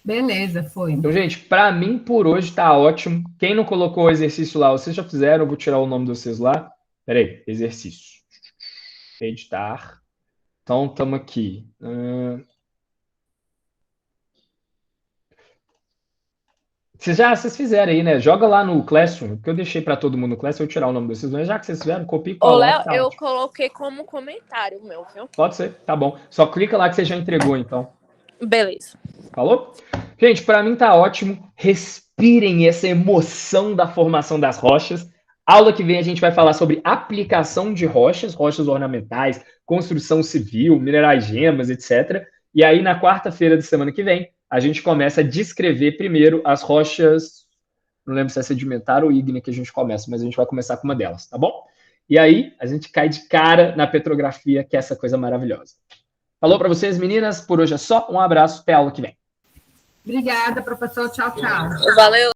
Beleza, foi. Então, gente, para mim, por hoje, tá ótimo. Quem não colocou o exercício lá, vocês já fizeram, eu vou tirar o nome de vocês lá. Peraí, exercício. Editar. Então, estamos aqui. Vocês fizeram aí, né? Joga lá no Classroom, porque eu deixei para todo mundo no Classroom, eu tirar o nome de vocês, mas já que vocês fizeram, copia e Ô, cola. Léo, Tá eu ótimo. coloquei como comentário o meu, viu? Pode ser, tá bom. Só clica lá que você já entregou, então. Beleza. Falou? Gente, para mim tá ótimo. Respirem essa emoção da formação das rochas. Aula que vem a gente vai falar sobre aplicação de rochas, rochas ornamentais, construção civil, minerais gemas, etc. E aí, na quarta-feira da semana que vem, a gente começa a descrever primeiro as rochas, não lembro se é sedimentar ou ígnea que a gente começa, mas a gente vai começar com uma delas, tá bom? E aí, a gente cai de cara na petrografia, que é essa coisa maravilhosa. Falou para vocês, meninas. Por hoje é só. Um abraço. Até a aula que vem. Obrigada, professor. Tchau, tchau. Valeu.